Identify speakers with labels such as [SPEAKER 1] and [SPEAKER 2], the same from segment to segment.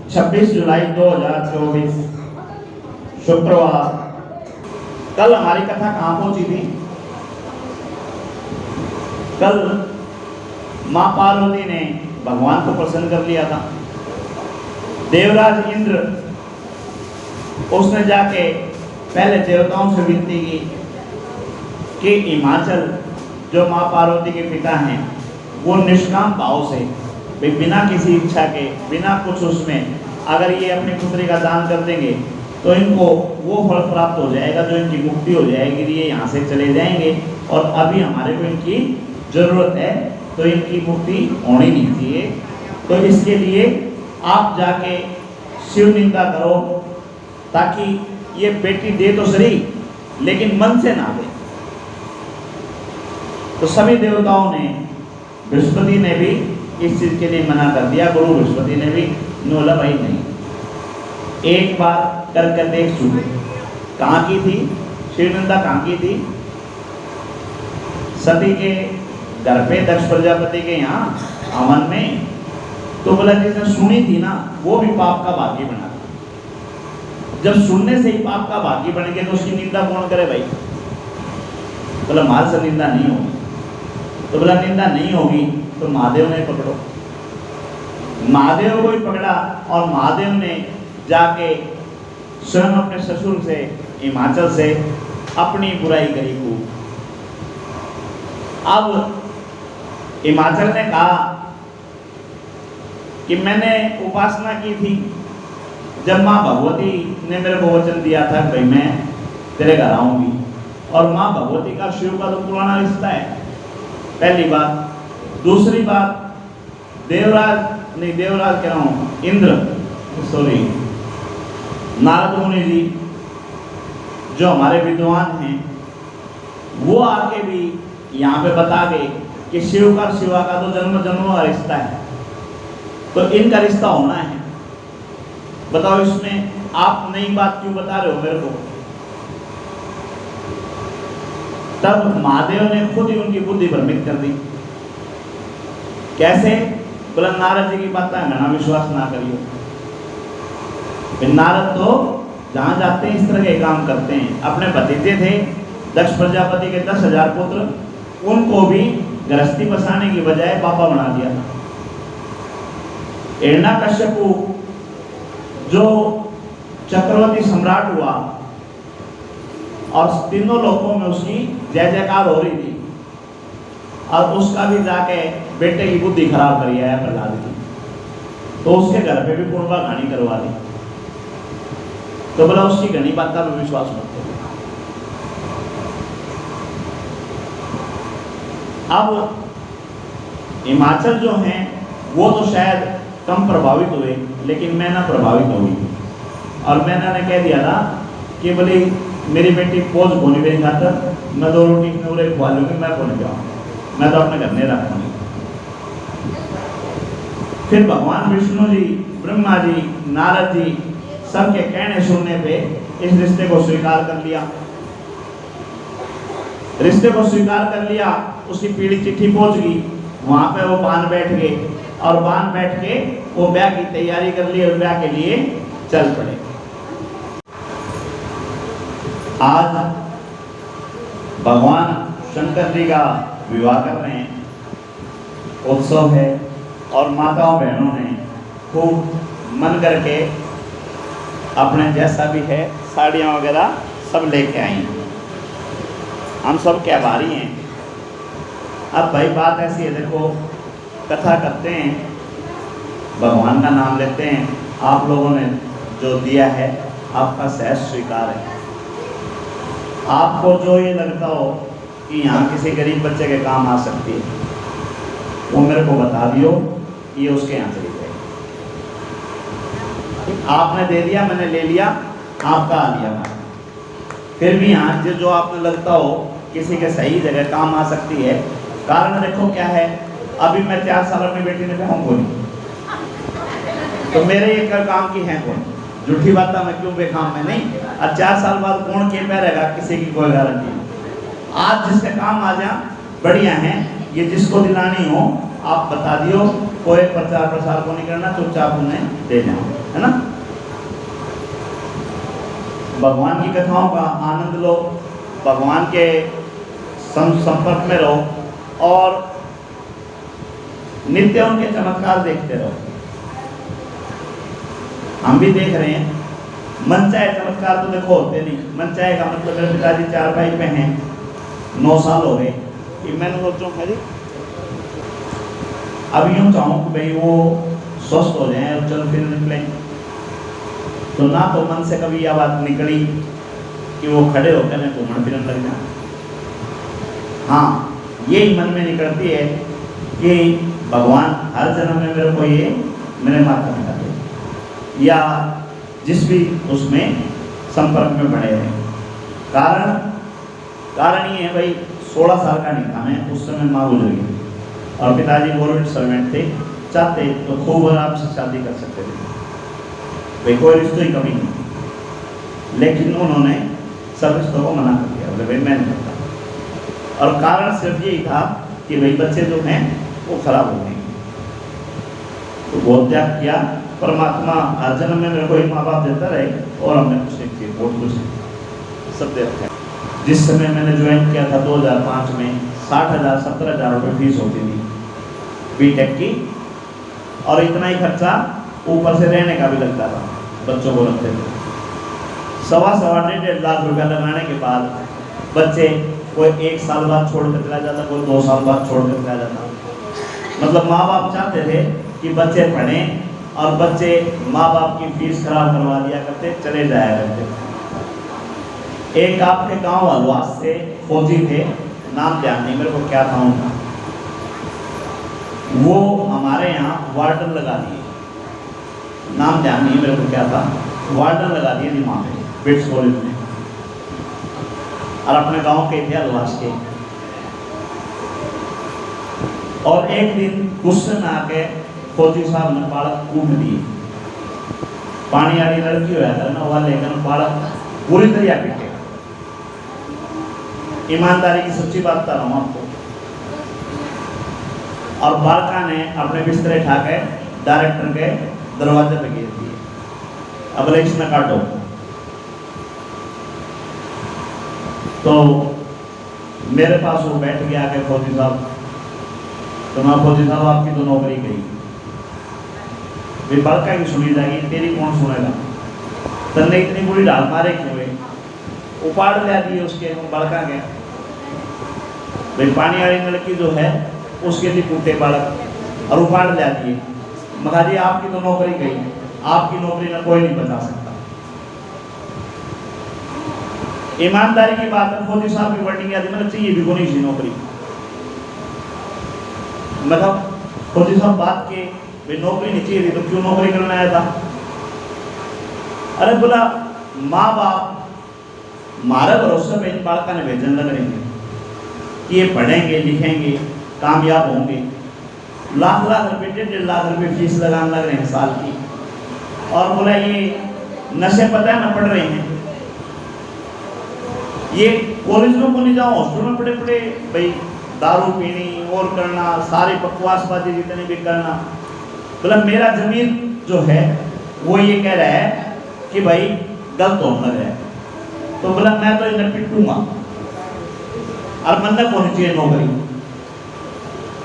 [SPEAKER 1] 26 जुलाई 2024 शुक्रवार। कल हमारी कथा कहाँ पहुंची थी? कल मां पार्वती ने भगवान को प्रसन्न कर लिया था। देवराज इंद्र उसने जाके पहले देवताओं से विनती की कि हिमाचल जो मां पार्वती के पिता हैं वो निष्काम भाव से बिना किसी इच्छा के, बिना कुछ उसमें, अगर ये अपनी पुत्री का दान कर देंगे तो इनको वो फल प्राप्त हो जाएगा जो इनकी मुक्ति हो जाएगी, ये यहाँ से चले जाएंगे और अभी हमारे को इनकी ज़रूरत है, तो इनकी मुक्ति होनी नहीं चाहिए। तो इसके लिए आप जाके शिव निंदा करो ताकि ये बेटी दे तो सही लेकिन मन से ना दे। तो सभी देवताओं ने, बृहस्पति ने भी इस चीज के लिए मना कर दिया। गुरु बृहस्पति ने भी बोला भाई नहीं, एक बार कर देख चुके। कहाँ की थी शिव निंदा? कहाँ की थी? सती के घर पे, दक्ष प्रजापति के यहाँ हवन में। तो बोला जिसने सुनी थी ना वो भी पाप का भागी बना। जब सुनने से ही पाप का भागी बन गए तो उसकी निंदा कौन करे भाई? बोला माल से निंदा नहीं होगी। तो बोला निंदा नहीं होगी तो महादेव ने पकड़ो। महादेव को ही पकड़ा और महादेव ने जाके स्वयं अपने ससुर से, हिमाचल से अपनी बुराई करी खूब। अब हिमाचल ने कहा कि मैंने उपासना की थी जब माँ भगवती ने मेरे को वचन दिया था भाई मैं तेरे घर आऊंगी, और माँ भगवती का शिव का तो पुराना रिश्ता है, पहली बात। दूसरी बात, देवराज कह रहा हूँ, इंद्र सॉरी नारद मुनि जी जो हमारे विद्वान हैं वो आके भी यहाँ पे बता गए कि शिव का शिवा का तो जन्म जन्मों का रिश्ता है, तो इनका रिश्ता होना है। बताओ इसमें आप नई बात क्यों बता रहे हो मेरे को? तब महादेव ने खुद ही उनकी बुद्धि भ्रमित कर दी। कैसे? बोला नारद जी की बात है ना विश्वास ना करियो। नारद तो जहां जाते हैं इस तरह के काम करते हैं। अपने भतीजे थे दक्ष प्रजापति के 10,000 पुत्र, उनको भी गृहस्थी बसाने की बजाय बाबा बना दिया था। हिरण्यकश्यपु जो चक्रवर्ती सम्राट हुआ और तीनों लोकों में उसकी जय जयकार हो रही थी, और उसका भी जाके बेटे की बुद्धि खराब करी है प्रहलाद की, तो उसके घर पे भी पूर्वा घानी करवा दी। तो बोला उसकी घनी बात में विश्वास मत करो। अब हिमाचल जो हैं वो तो शायद कम प्रभावित हुए, लेकिन मैना प्रभावित हो गई। और मैना ने कह दिया था कि बोले मेरी बेटी पोज बोनी मेरी खातर, मैं 2 रोटी उरे खुआ लूँगी, मैं बोने जाऊँ, मैं तो अपने घर नहीं रखूँगी। फिर भगवान विष्णु जी, ब्रह्मा जी, नारद जी सबके कहने सुनने पे इस रिश्ते को स्वीकार कर लिया। रिश्ते को स्वीकार कर लिया, उसकी पीढ़ी चिट्ठी पहुंच गई, वहां पे वो बांध बैठ गए और बांध बैठ के वो ब्याह की तैयारी कर ली और ब्याह के लिए चल पड़े। आज भगवान शंकर जी का विवाह कर रहे हैं, उत्सव है, और माताओं बहनों ने खूब मन करके अपने जैसा भी है साड़ियाँ वगैरह सब लेके आई। हम सब के आभारी हैं। अब भाई बात ऐसी है, देखो कथा करते हैं, भगवान का नाम लेते हैं, आप लोगों ने जो दिया है आपका सहज स्वीकार है। आपको जो ये लगता हो कि यहाँ किसी गरीब बच्चे के काम आ सकती है वो मेरे को बता दियो, ये उसके यहाँ चली जाएगी। आपने दे दिया, मैंने ले लिया, आपका आ लिया। फिर भी यहाँ जो आपने लगता हो किसी के सही जगह काम आ सकती है, कारण देखो क्या है, अभी मैं 4 साल अपनी बेटी ने कहा कौन, तो मेरे एक काम की है कौन, झूठी बात है, मैं क्यों बेकाम में नहीं। अब 4 साल बाद कौन के पे रहेगा, किसी की कोई गारंटी नहीं। आज जिसके काम आ जा बढ़िया है, ये जिसको दिलानी हो आप बता दियो, कोई प्रचार प्रसार को नहीं करना, चुपचाप उन्हें दे जाओ, है ना। भगवान की कथाओं का आनंद लो, भगवान के संपर्क में रहो और नित्य उनके चमत्कार देखते रहो। हम भी देख रहे हैं, मन चाहे चमत्कार तो देखो होते नहीं, मन चाहेगा मतलब मेरे पिताजी 4 भाई पे हैं, 9 साल हो गए कि मैंने सोचूं मेरी अब यूँ चाहूँ कि भाई वो स्वस्थ हो जाएं और चल फिर निकलें, तो ना तो मन से कभी यह बात निकली कि वो खड़े होकर मैं घूमने फिरने लग जाए। हाँ, यही मन में निकलती है कि भगवान हर जन्म में मेरे को ये मेरे माता पिता दे, या जिस भी उसमें संपर्क में बने रहें। कारण ये है भाई, 16 साल का नहीं था मैं, उस समय माँ गुजर गई और पिताजी गवर्नमेंट सर्वेंट थे, चाहते तो खूब आराम से शादी कर सकते थे भाई, कोई रिश्तों की कमी नहीं, लेकिन उन्होंने सब रिश्तों को मना कर दिया, बोले भाई मैं नहीं करता। और कारण सिर्फ यही था कि भाई बच्चे जो हैं वो खराब हो गए। तो बहुत त्याग किया, परमात्मा हर जन्म में मेरे को एक माँ बाप देता रहे और हमने कुछ नहीं किया, बहुत कुछ सब दे रखा है। जिस समय मैंने ज्वाइन किया था 2005 में 60,000 70,000 रुपये फीस होती थी बीटेक की, और इतना ही खर्चा ऊपर से रहने का भी लगता था, बच्चों को रखते थे। 1.25 लाख रुपया लगाने के बाद बच्चे कोई 1 साल बाद छोड़ कर चला जाता, कोई 2 साल बाद छोड़ कर चला जाता। मतलब माँ बाप चाहते थे कि बच्चे पढ़ें और बच्चे माँ बाप की फीस खराब करवा दिया करते, चले जाया करते। एक आपके गांव हलवास से फौजी थे, नाम ध्यान नहीं मेरे को क्या था उनका, वो हमारे यहाँ वार्डन लगा दिए, नाम ध्यान नहीं मेरे को क्या था, वार्डन लगा दिए थी वहाँ पे बिट्स कॉलेज में, और अपने गांव के थे हलवास के। और एक दिन गुस्से में आके फौजी साहब ने बालक कूद दिए, पानी वाली लड़की हो जाता है ना, वह लेकर बालक पूरी तरह पीटे। ईमानदारी की सच्ची बात बता रहा हूँ आपको। और बालका ने अपने बिस्तरे उठा के डायरेक्टर के दरवाजे पे गिर दिए, अब इसमें काटो। तो मेरे पास वो बैठ गया के फौजी साहब, तो मैं फौजी साहब आपकी तो नौकरी गई, वे बालका की सुनी जाएगी, तेरी कौन सुनेगा, तन्ने इतनी बुरी ढाल मारे क्यों, उपाड़ ले दिए उसके बालका के। भाई पानी वाली लड़की जो है उसके लिए कूटे बालक और उपाड़ ले दिए। मगा जी आपकी तो नौकरी गई, आपकी नौकरी में कोई नहीं बचा सकता। ईमानदारी की बात है, फौजी साहब की वर्डिंग याद मतलब चाहिए भी कोई नहीं नौकरी, मतलब फौजी साहब बात के भाई नौकरी नहीं चाहिए थी तो क्यों नौकरी करने आया था। अरे बोला माँ बाप मारा भरोसा पे इन बालका ने भेजने लग रहे हैं कि ये पढ़ेंगे लिखेंगे कामयाब होंगे, लाख लाख रुपए 1.5 लाख रुपए फीस लगाने लग रहे हैं साल की, और बोला ये नशे पता है ना पढ़ रहे हैं, ये कॉलेज में को नहीं जाओ, हॉस्टल में पड़े पड़े भाई दारू पीनी और करना, सारी बकवासबाजी जितने भी करना। बोला मेरा जमीन जो है वो ये कह रहा है कि भाई गलत होने लग रहा है, तो बोला मैं तो इन्हें पिटूंगा, और मन को होनी चाहिए नौकरी।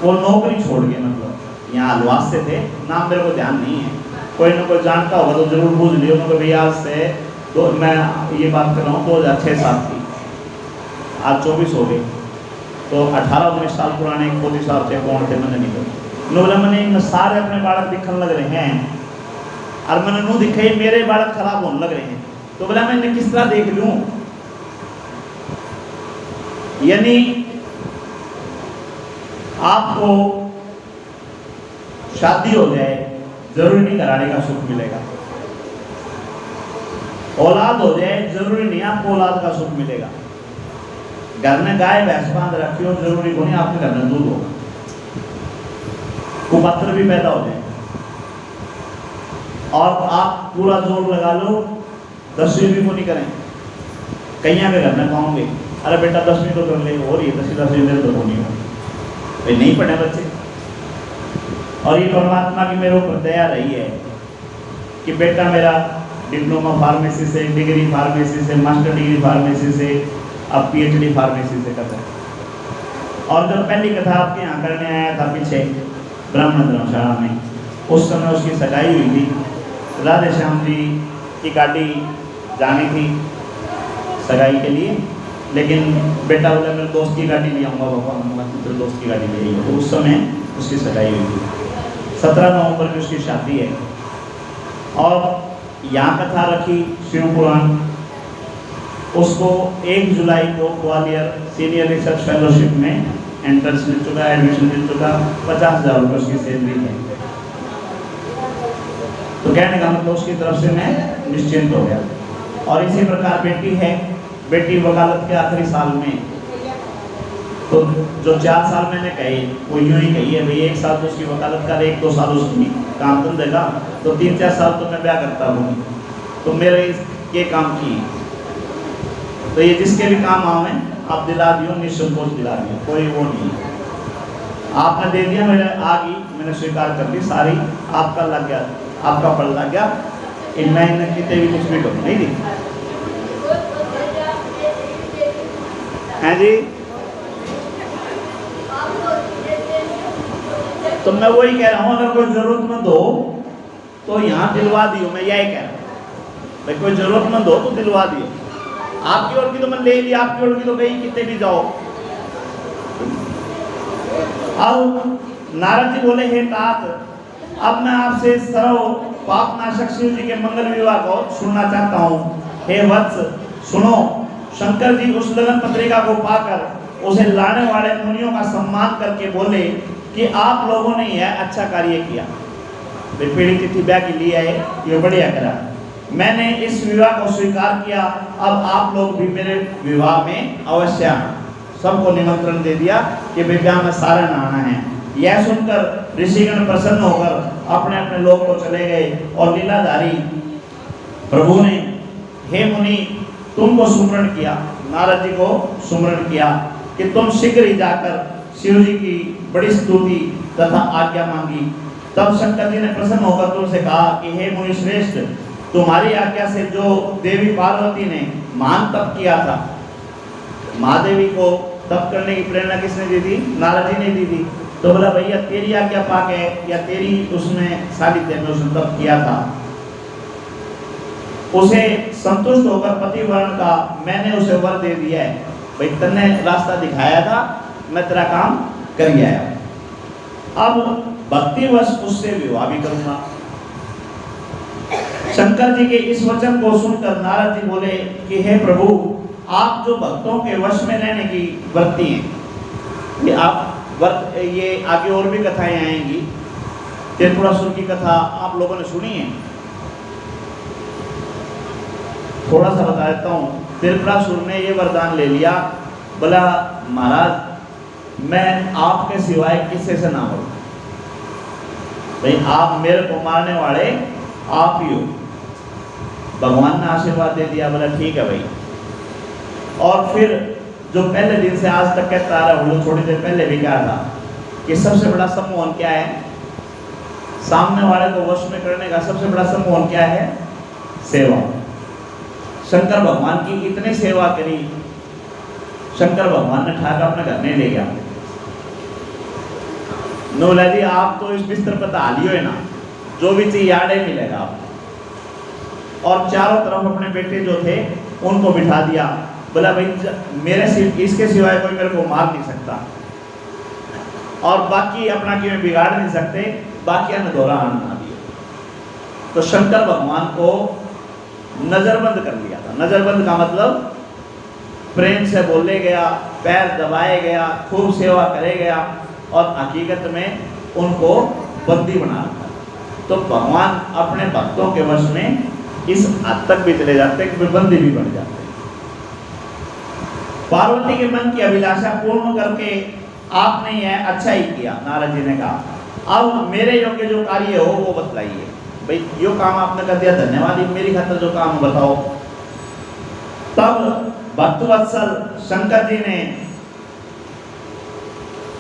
[SPEAKER 1] वो नौकरी छोड़ के मतलब यहाँ हलवास से थे, नाम मेरे को ध्यान नहीं है, कोई ना कोई जानता होगा तो जरूर पूछ लियो। उनको भैया आज से तो मैं ये बात कर रहा हूँ 2006-7 की, आज 24 हो गई, तो 18-19 साल पुराने एक फौजी साहब थे, कौन थे मैंने नहीं पता। बोला मैंने सारे अपने बालक दिखने लग रहे हैं और मैंने नू दिखे मेरे बालक खराब होने लग रहे हैं, तो बोला मैं इन्हें किस तरह देख लूं। यानी आपको शादी हो जाए जरूरी नहीं घराने का सुख मिलेगा, औलाद हो जाए जरूरी नहीं आपको औलाद का सुख मिलेगा, घर में गाय भैंस बांध रखी हो जरूरी नहीं आपके घर में दूध होगा, कुपत्र भी पैदा हो जाए और आप पूरा जोर लगा लो 10वीं भी को नहीं करें, कहीं के घर में पाओगे अरे बेटा 10वीं तो कर ले, हो रही है 10वीं मेरे तो नहीं हो भाई, नहीं पढ़े बच्चे। और ये परमात्मा की मेरे ऊपर दया रही है कि बेटा मेरा डिप्लोमा फार्मेसी से, डिग्री फार्मेसी से, मास्टर डिग्री फार्मेसी से, अब पीएचडी फार्मेसी से करता है। और जब पहली कथा आपके यहाँ करने आया था पीछे ब्राह्मण धर्मशाला में, उस समय उसकी सगाई हुई थी। राधे श्याम जी की गाड़ी जानी थी सगाई के लिए, लेकिन बेटा बोला मेरे दोस्त की गाड़ी ले आऊँगा, बाबा मेरे दोस्त की गाड़ी ले आइए। तो उस समय उसकी सगाई हुई थी। 17 नवंबर की उसकी शादी है। और यहाँ कथा रखी शिव पुराण, उसको 1 जुलाई को ग्वालियर सीनियर रिसर्च फेलोशिप में एंट्रेंस मिल चुका, एडमिशन मिल चुका, 50,000 रुपये उसकी सैलरी है। तो कहने का मतलब उसकी तरफ से मैं निश्चिंत हो गया। और इसी प्रकार बेटी है, बेटी वकालत के आखिरी साल में, तो जो 4 साल मैंने कही वो यूँ ही कही है भाई, 1 साल तो उसकी वकालत कर, 1-2 साल उसकी काम धंधे का, तो 3-4 साल तो मैं ब्याह करता हूँ। तो मेरे ये काम की, तो ये जिसके भी काम आवे आप दिला दियो, निःसंकोच दिला दियो, कोई वो नहीं। आपने दे दिया, मेरे आ गई, मैंने स्वीकार कर ली सारी, आपका लग गया, आपका फल लग गया। इनमें इन्हें कितने भी कुछ भी करो नहीं दी हैं जी। तो मैं वही कह रहा हूँ, अगर कोई जरूरतमंद हो तो यहाँ दिलवा दियो, मैं यही कह रहा हूँ भाई, कोई जरूरतमंद हो तो दिलवा दियो। आपकी ओर की तो मैं ले ली, आपकी ओर की तो गई, कितने भी जाओ। अब नारद जी बोले, हे तात, अब मैं आपसे सर्व पाप नाशक शिव जी के मंगल विवाह को सुनना चाहता हूँ। हे वत्स सुनो, शंकर जी उस लगन पत्रिका को पाकर उसे लाने वाले मुनियों का सम्मान करके बोले कि आप लोगों ने यह अच्छा कार्य किया, पीढ़ी तिथि ब्याह के लिए आए, ये बढ़िया करा। मैंने इस विवाह को स्वीकार किया, अब आप लोग भी मेरे विवाह में अवश्य आना। सबको निमंत्रण दे दिया कि विवाह में सारे आना है। यह सुनकर ऋषिगण प्रसन्न होकर अपने अपने लोक को चले गए। और लीलाधारी प्रभु ने, हे मुनि, तुमको सुमरण किया, नारद जी को सुमरण किया कि तुम शीघ्र ही जाकर शिव जी की बड़ी स्तुति तथा आज्ञा मांगी। तब शंकर जी ने प्रसन्न होकर तुमसे कहा कि हे मुनि श्रेष्ठ, तुम्हारी आज्ञा से जो देवी पार्वती ने महान तप किया था, महादेवी को तप करने की प्रेरणा किसने दी थी? नारद जी ने दी थी। तो बोला भैया तेरी आज्ञा पाके या तेरी उसमें सानिध्य में उसने तप किया था, उसे संतुष्ट होकर पतिवर्ण का मैंने उसे वर दे दिया है। भाई तन्ने रास्ता दिखाया था, मैं तेरा काम कर गया। अब भक्तिवश उससे विवाह भी करूंगा। शंकर जी के इस वचन को सुनकर नारद जी बोले कि हे प्रभु, आप जो भक्तों के वश में रहने की वृत्ति हैं, ये आप वर्त, ये आगे और भी कथाएं आएंगी। त्रिपुरासुर की कथा आप लोगों ने सुनी है, थोड़ा सा बता देता हूँ। त्रिपुरासुर ने ये वरदान ले लिया, बोला महाराज मैं आपके सिवाय किसी से ना मरूं, भाई आप मेरे को मारने वाले आप ही हो। भगवान ने आशीर्वाद दे दिया, बोला ठीक है भाई। और फिर जो पहले दिन से आज तक कहता आ रहा हूँ, थोड़ी देर पहले भी कहा था कि सबसे बड़ा सम्मोहन क्या है? सामने वाले को वश में करने का सबसे बड़ा सम्मोहन क्या है? सेवा। शंकर भगवान की इतनी सेवा करी, शंकर भगवान ने ठाकर अपने घर नहीं ले गया। नोला जी आप तो इस बिस्तर पर डालियो है ना, जो भी चाहिए याद है मिलेगा आपको। और चारों तरफ अपने बेटे जो थे उनको बिठा दिया, बोला भाई मेरे इसके सिवाय कोई मेरे को मार नहीं सकता, और बाकी अपना कि बिगाड़ नहीं सकते, बाकी अनदोरा आना दिया। तो शंकर भगवान को नजरबंद कर लिया था। नजरबंद का मतलब प्रेम से बोले गया, पैर दबाए गया, खूब सेवा करे गया, और हकीकत में उनको बंदी बना रखा। तो भगवान अपने भक्तों के वश में इस हद तक भी चले जाते कि बंदी भी बन जाते। पार्वती के मन की अभिलाषा पूर्ण करके आपने यह अच्छा ही किया। नारद जी ने कहा अब मेरे योग्य जो कार्य हो वो बतलाइए। भाई यो काम आपने कर दिया, धन्यवाद, मेरी खातिर जो काम बताओ। तब भक्तवत्सल शंकर जी ने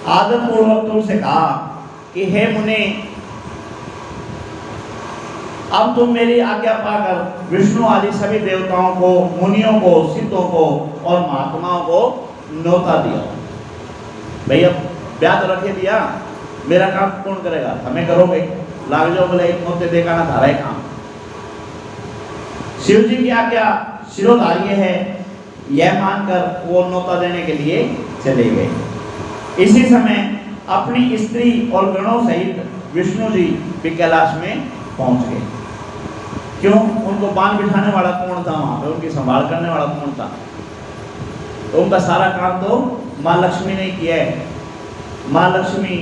[SPEAKER 1] आदर पूर्वक तुमसे कहा कि हे मुनि, अब तुम मेरी आज्ञा पाकर विष्णु आदि सभी देवताओं को, मुनियों को, सिद्धों को और महात्माओं को न्योता दिया। भैया ब्याह तो रखे दिया, मेरा काम कौन करेगा? हमें करोगे, लाग जाओ बोले एक न्योते देखा ना धारा काम। शिव जी की आज्ञा शिरोधार्य है, यह मानकर वो न्योता देने के लिए चले गए। इसी समय अपनी स्त्री और गणों सहित विष्णु जी भी कैलाश में पहुंच गए। क्यों? उनको बांध बिठाने वाला कौन था वहां पे, उनकी संभाल करने वाला कौन था? तो उनका सारा काम तो मां लक्ष्मी ने किया है। मां लक्ष्मी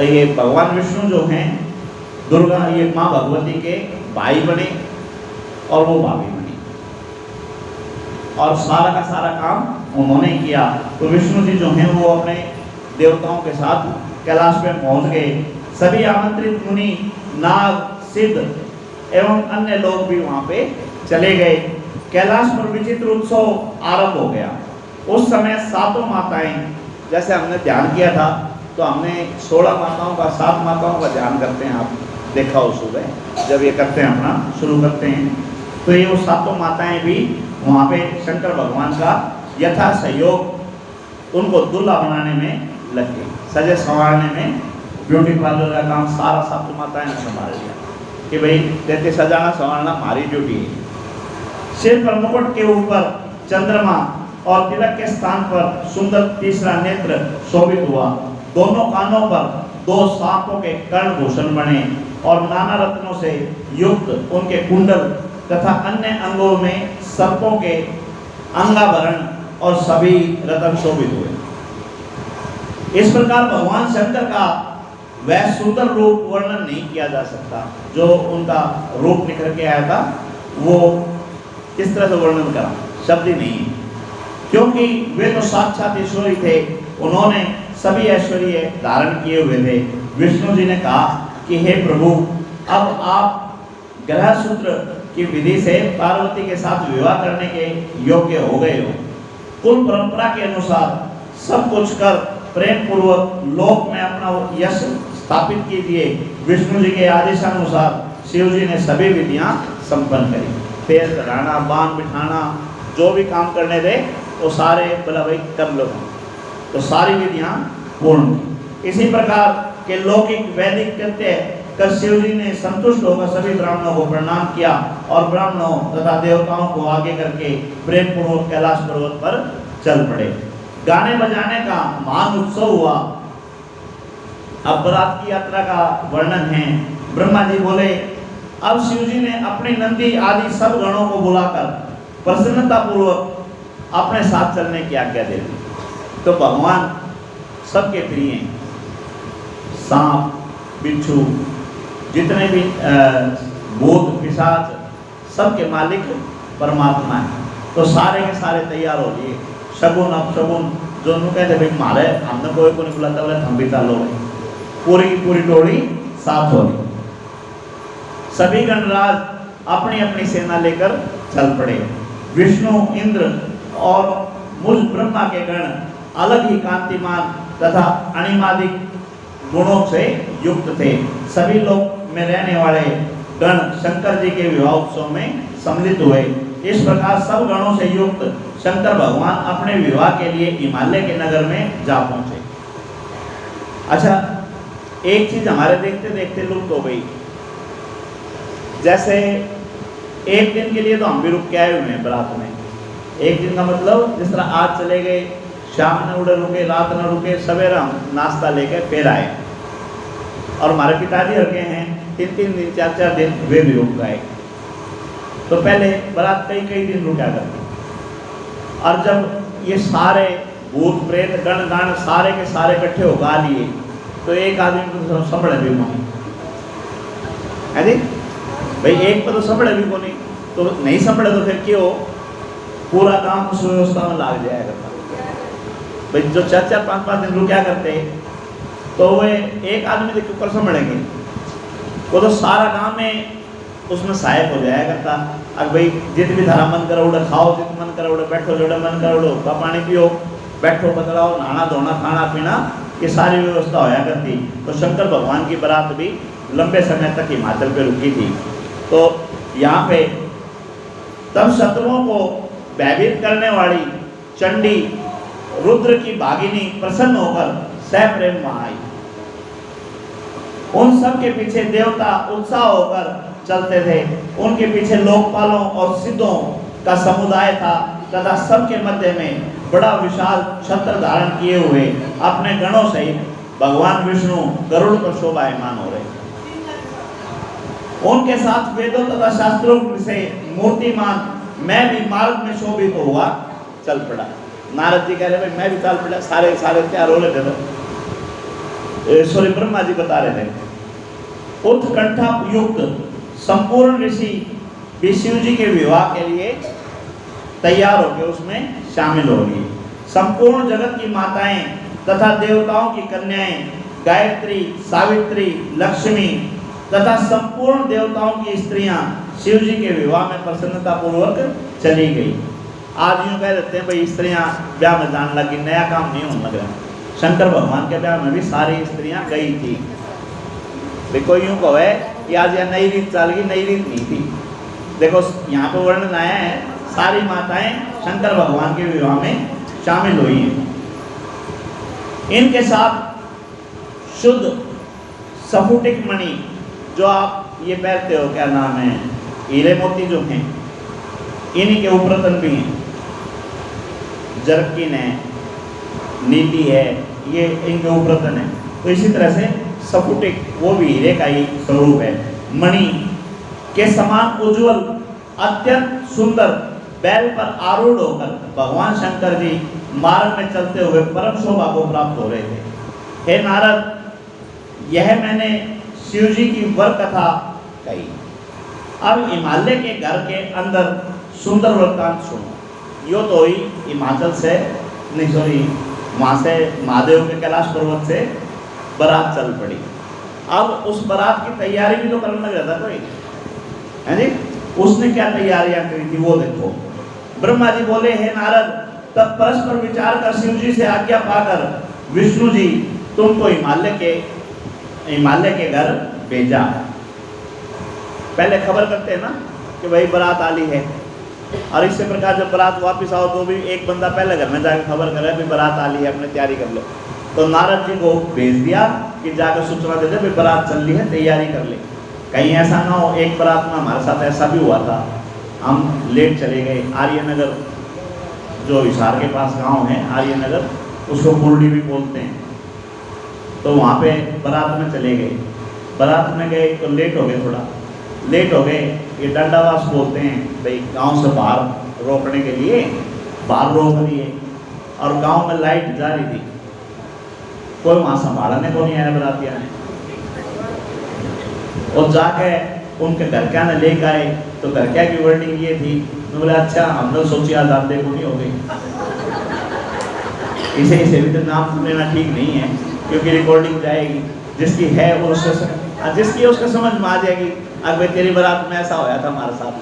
[SPEAKER 1] ये भगवान विष्णु जो हैं, दुर्गा ये मां भगवती के भाई बने और वो भाभी बनी, और सारा का सारा काम उन्होंने किया। तो विष्णु जी जो हैं वो अपने देवताओं के साथ कैलाश में पहुंच गए। सभी आमंत्रित मुनि, नाग, सिद्ध एवं अन्य लोग भी वहां पे चले गए। कैलाश पर विचित्र उत्सव आरंभ हो गया। उस समय सातों माताएं, जैसे हमने ध्यान किया था, तो हमने 16 माताओं का, 7 माताओं का ध्यान करते हैं, आप देखा हो सुबह जब ये करते हैं, अपना शुरू करते हैं, तो ये वो सातों माताएं भी वहाँ पे शंकर भगवान का यथा सहयोग उनको दूल्हा बनाने में लग गई, सजे संवारने में। ब्यूटी पार्लर का काम सारा सातों माताएं ने संभाल लिया कि भाई तेरे सजाना संवारना हमारी ड्यूटी है। सिर पर मुकुट के ऊपर चंद्रमा और तिलक के स्थान पर सुंदर तीसरा नेत्र शोभित हुआ। दोनों कानों पर 2 सांपों के कर्णभूषण बने और नाना रत्नों से युक्त उनके कुंडल तथा अन्य अंगों में सर्पों के अंगाभरण और सभी रत्न शोभित हुए। इस प्रकार भगवान शंकर का वह सुंदर रूप वर्णन नहीं किया जा सकता। जो उनका रूप निखर के आया था वो किस तरह से वर्णन करा, शब्द ही नहीं है, क्योंकि वे तो साक्षात ईश्वरी थे। उन्होंने सभी ऐश्वर्य धारण किए हुए थे। विष्णु जी ने कहा कि हे प्रभु, अब आप ग्रह सूत्र की विधि से पार्वती के साथ विवाह करने के योग्य हो गए हो। कुल परंपरा के अनुसार सब कुछ कर प्रेम पूर्वक लोक में अपना यश स्थापित कीजिए। विष्णु जी के आदेशानुसार शिव जी ने सभी विधियां संपन्न करी। पैर धराना, बांध बिठाना, जो भी काम करने थे वो सारे बोला भाई कर लो, तो सारी विधियां पूर्ण की। इसी प्रकार के लौकिक वैदिक कृत्य कर शिव जी ने संतुष्ट होकर सभी ब्राह्मणों को प्रणाम किया और ब्राह्मणों तथा देवताओं को आगे करके प्रेम पूर्वक कैलाश पर्वत पर चल पड़े। गाने बजाने का महान उत्सव हुआ। अब बारात की यात्रा का वर्णन है। ब्रह्मा जी बोले, अब शिव जी ने अपने नंदी आदि सब गणों को बुलाकर प्रसन्नता पूर्वक अपने साथ चलने की आज्ञा दे दी। तो भगवान सबके प्रिय हैं। सांप, बिच्छू, जितने भी भूत पिशाच, सबके मालिक परमात्मा है। तो सारे के सारे तैयार हो गए। शगुन अपशगुन जो कहते भाई मारे हमने कोई को नहीं बुलाता, बोले हम भी चालो। पूरी की पूरी टोली साथ हो गई। सभी गणराज अपनी अपनी सेना लेकर चल पड़े। विष्णु, इंद्र और मुझ ब्रह्मा के गण अलग ही कांतिमान तथा अणिमादिक गुणों से युक्त थे। सभी लोक में रहने वाले गण शंकर जी के विवाह उत्सव में सम्मिलित हुए। इस प्रकार सब गणों से युक्त शंकर भगवान अपने विवाह के लिए हिमालय के नगर में जा पहुंचे। अच्छा, एक चीज हमारे देखते देखते लुप्त हो गई। जैसे एक दिन के लिए तो हम भी रुक के आए हुए हैं बारात में। एक दिन का मतलब जिस तरह आज चले गए, शाम ने उड़े रुके, रात न रुके, सवेरा हम नाश्ता लेके फिर आए। और हमारे पिताजी रखे हैं 3-3 दिन, 4-4 दिन वे भी रुक गए। तो पहले बारात कई दिन रुका करते। और जब ये सारे भूत प्रेत गण गण सारे के सारे इकट्ठे हो गा लिए, तो एक आदमी को संभले भी नहीं है जी भाई, एक पर तो संभले भी को नहीं, तो नहीं संभले तो फिर क्यों पूरा काम उस व्यवस्था में लाग जाएगा। भाई जो 4-4, 5-5 दिन रुका करते, तो वे एक आदमी के ऊपर संभलेंगे, वो तो सारा काम में उसमें सहायक हो जाएगा था। अब भाई जित भी धारा मन करो उड़े खाओ, जित मन करो उड़े बैठो, जोड़े मन करो उड़े पानी पियो, बैठो बदलाओ, नहाना धोना खाना पीना ये सारी व्यवस्था होया करती। तो शंकर भगवान की बारात भी लंबे समय तक हिमाचल पे रुकी थी। तो यहाँ पे तब शत्रुओं को भयभीत करने वाली चंडी रुद्र की भागिनी प्रसन्न होकर सप्रेम वहां आई। उन सब के पीछे देवता उत्साह होकर चलते थे। उनके पीछे लोकपालों और सिद्धों का समुदाय था तथा सबके मध्य में बड़ा विशाल छत्र धारण किए हुए अपने गणों सहित भगवान विष्णु गरुड़ पर शोभायमान हो रहे। उनके साथ वेदों तथा शास्त्रों से मूर्तिमान मैं भी मार्ग में शोभित हुआ चल पड़ा। नारद जी कह रहे भाई मैं भी चल पड़ा, सारे तैयार हो रहे थे। सॉरी ब्रह्मा जी बता रहे थे। उत्कंठा युक्त संपूर्ण ऋषि भी शिव जी के विवाह के लिए तैयार होकर उसमें शामिल हो गई। संपूर्ण जगत की माताएं तथा देवताओं की कन्याएं गायत्री, सावित्री, लक्ष्मी तथा संपूर्ण देवताओं की स्त्रियां शिव जी के विवाह में प्रसन्नता पूर्वक चली गई। आज यूँ कह देते हैं भाई स्त्रियां ब्याह में जाने लगी, नया काम नहीं होने लगा। शंकर भगवान के ब्याह में भी सारी स्त्रियां गई थी। देखो यूँ कहे कि आज यह नई रीत चल गई, नई रीत नहीं थी। देखो यहाँ पे वर्णन आया है सारी माताएं शंकर भगवान के विवाह में शामिल हुई हैं। इनके साथ शुद्ध सफुटिक मणि जो आप ये पहनते हो, क्या नाम है, हीरे मोती जो हैं, इन्हीं के उपरतन भी हैं। जर्किन है, नीति है, ये इनके उपरतन है। तो इसी तरह से सफुटिक वो भी हीरे का ही स्वरूप है। मणि के समान उज्जवल अत्यंत सुंदर बैल पर आरूढ़ होकर भगवान शंकर जी मार्ग में चलते हुए परम शोभा को प्राप्त हो रहे थे। हे नारद, यह मैंने शिव जी की वर कथा कही। अब हिमालय के घर के अंदर सुंदर वृत्तांत सुनो। यो तो ही हिमाचल से नहीं, सॉरी, वहाँ से महादेव के कैलाश पर्वत से बारात चल पड़ी। अब उस बारात की तैयारी भी तो करने लग रहा था कोई, है जी। उसने क्या तैयारियां करी थी वो देखो। ब्रह्मा जी बोले हे नारद, तब परस्पर विचार कर शिव जी से आज्ञा पाकर विष्णु जी तुमको हिमालय के घर भेजा। पहले खबर करते हैं ना कि भाई बारात आली है, और इसी प्रकार जब बारात वापस आओ तो भी एक बंदा पहले घर में जाकर खबर करे भी बारात आली है, अपने तैयारी कर लो। तो नारद जी को भेज दिया कि जाकर सूचना दे दे भाई बारात चल रही है, तैयारी कर ले। कहीं ऐसा ना हो, एक बारात में हमारे साथ ऐसा भी हुआ था, हम लेट चले गए। आर्यनगर जो हिसार के पास गांव है आर्यनगर, उसको कुर्डी भी बोलते हैं। तो वहाँ पे बारात में चले गए। बारात में गए तो लेट हो गए, थोड़ा लेट हो गए। ये डंडावास बोलते हैं भाई, गांव से बाहर रोकने के लिए बाहर रोक दिए, और गांव में लाइट जा रही थी। कोई वहाँ संभालने को नहीं आया बरातिया ने। और जाके उनके घर क्या ने लेकर आए तो घर क्या की वर्डिंग ये थी। मैं बोला अच्छा, हमने सोची आज आप देखो नहीं हो गई। इसे भी तो नाम लेना ठीक नहीं है, क्योंकि रिकॉर्डिंग जाएगी। जिसकी है वो जिसकी उसको समझ में आ जाएगी। अब भाई तेरी बारात में ऐसा होया था हमारे साथ,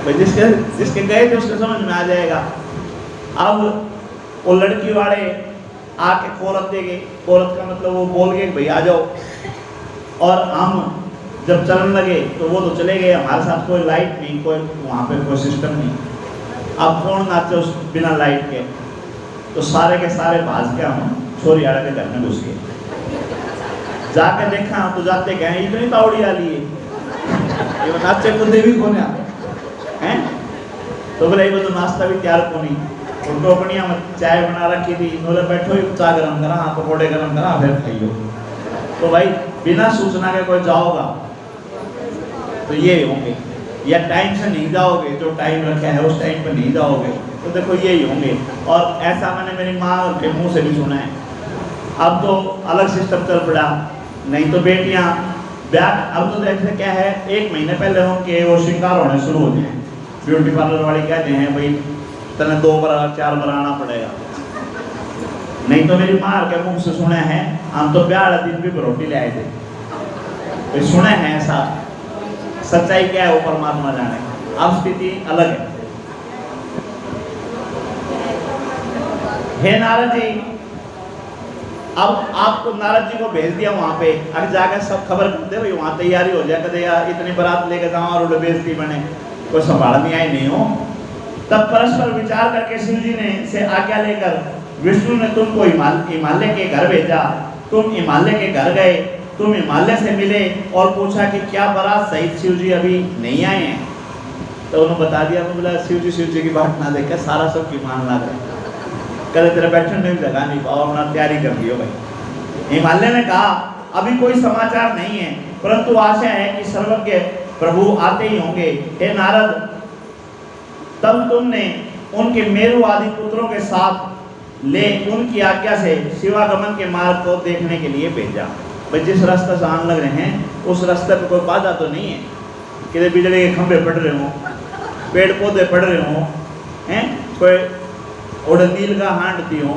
[SPEAKER 1] भाई जिसके गए थे उसको समझ में आ जाएगा। अब वो लड़की वाले आके कोरत दे गए। कोरत का मतलब वो बोल गए भाई आ जाओ। और हम जब चलने लगे तो वो तो चले गए, हमारे साथ कोई लाइट नहीं, कोई वहाँ पे कोई सिस्टम नहीं। अब कौन नाचे उस बिना लाइट के? तो सारे के सारे भाज के हम छोरी आड़ा के घर में घुस गए। जाके देखा तो जाते गए इतनी तावड़ी आली है, ये नाचे को देवी कौन है? तो बोले ये तो नाश्ता भी तैयार को नहीं। और टोकनिया में चाय बना रखी थी, बोले बैठो चाय गरम करा, पकौड़े गरम करा, फिर खाइयो। तो भाई बिना सूचना के कोई जाओगा तो ये होंगे, या टाइम से नहीं जाओगे, जो टाइम रखा है उस टाइम पर नहीं जाओगे, तो देखो यही होंगे। और ऐसा मैंने मेरी माँ के मुंह से भी सुना है। अब तो अलग सिस्टम चल पड़ा, नहीं तो बेटियां ब्याह, अब तो देखते क्या है, 1 महीने पहले उनके वो श्रृंगार होने शुरू होते हैं। ब्यूटी पार्लर वाले कहते हैं भाई तने 2 बार 4 बार आना पड़ेगा। नहीं तो मेरी माँ के मुंह से सुने हैं, हम तो ब्याह दिन भी रोटी ले आए थे। तो सुने हैं ऐसा, सच्चाई क्या है वो परमात्मा जाने। अब स्थिति अलग है। हे नारद जी, अब आपको नारद जी को भेज दिया वहाँ पे, अगर जाकर सब खबर करते भाई वहाँ तैयारी हो जाए, कदे यार इतनी बारात लेकर जाओ और बेइज्जती बने, कोई संभालने आए नहीं हो। तब परस्पर विचार करके शिव जी ने से आज्ञा लेकर विष्णु ने तुमको हिमालय के घर भेजा। तुम हिमालय के घर गए, तुम हिमालय से मिले और पूछा कि क्या बारात सहित शिव जी अभी नहीं आए हैं। तो उन्होंने बता दिया, बोला शिव जी की बात ना देकर सारा सब की मान ला गए, कल तेरा बैठने में जगह नहीं पाओ, अपना तैयारी कर लियो भाई। हिमालय ने कहा अभी कोई समाचार नहीं है, परंतु आशा है कि सर्वज्ञ प्रभु आते ही होंगे। हे नारद, तब तुमने उनके मेरु आदि पुत्रों के साथ ले उनकी आज्ञा से शिवागमन के मार्ग को देखने के लिए भेजा। भाई जिस रास्ते से आने लग रहे हैं उस रास्ते पर कोई बाधा तो नहीं है कि बिजली के खंभे पड़ रहे हों, पेड़ पौधे पड़ रहे हों, हैं कोई और नील का हांडती हो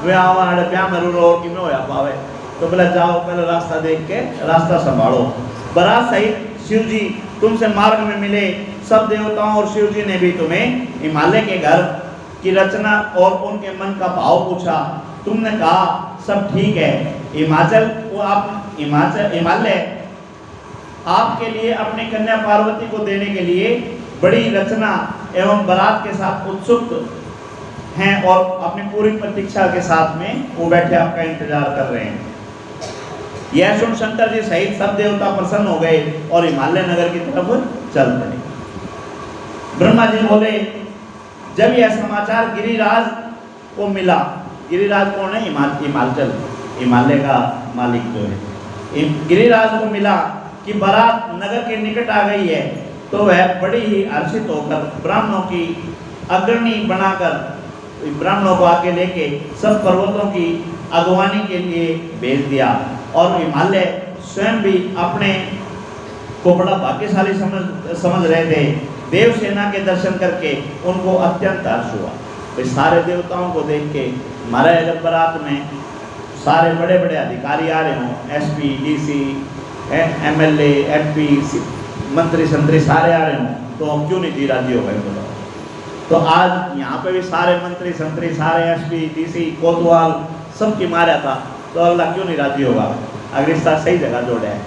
[SPEAKER 1] वे आवाड़ प्या मरूर और कि में होया पावे। तो बोला जाओ पहले रास्ता देख के रास्ता संभालो। बारात सहित शिव जी तुमसे मार्ग में मिले। सब देवताओं और शिव जी ने भी तुम्हें हिमालय के घर की रचना और उनके मन का भाव पूछा। तुमने कहा सब ठीक है। हिमालय आपके लिए अपनी कन्या पार्वती को देने के लिए बड़ी रचना एवं बारात के साथ उत्सुक हैं और अपनी पूरी प्रतीक्षा के साथ में वो बैठे आपका इंतजार कर रहे हैं। यह सुन शंकर जी सहित सब देवता प्रसन्न हो गए और हिमालय नगर की तरफ चल पड़े। ब्रह्मा जी बोले, जब यह समाचार गिरिराज को मिला, गिरिराज कौन है? हिमाचल, हिमालय का मालिक जो है, गिरिराज को मिला कि बारात नगर के निकट आ गई है, तो वह बड़ी ही हर्षित होकर ब्राह्मणों की अग्रणी बनाकर ब्राह्मणों को आके लेके सब पर्वतों की अगवानी के लिए भेज दिया। और हिमालय स्वयं भी अपने को बड़ा भाग्यशाली समझ रहे थे। देव सेना के दर्शन करके उनको अत्यंत हर्ष हुआ। तो सारे देवताओं को देख के हमारे जब बारात में सारे बड़े बड़े अधिकारी आ रहे हों, एसपी, डीसी, एमएलए, एमपी, मंत्री संतरी सारे आ रहे हों, तो हम क्यों नहीं जी राजी हो गए? बोलो। तो आज यहाँ पे भी सारे मंत्री संतरी, सारे एसपी, डीसी, कोतवाल सब की मारा था, तो अल्लाह क्यों नहीं राजी होगा अगर इसका सही जगह जोड़े है।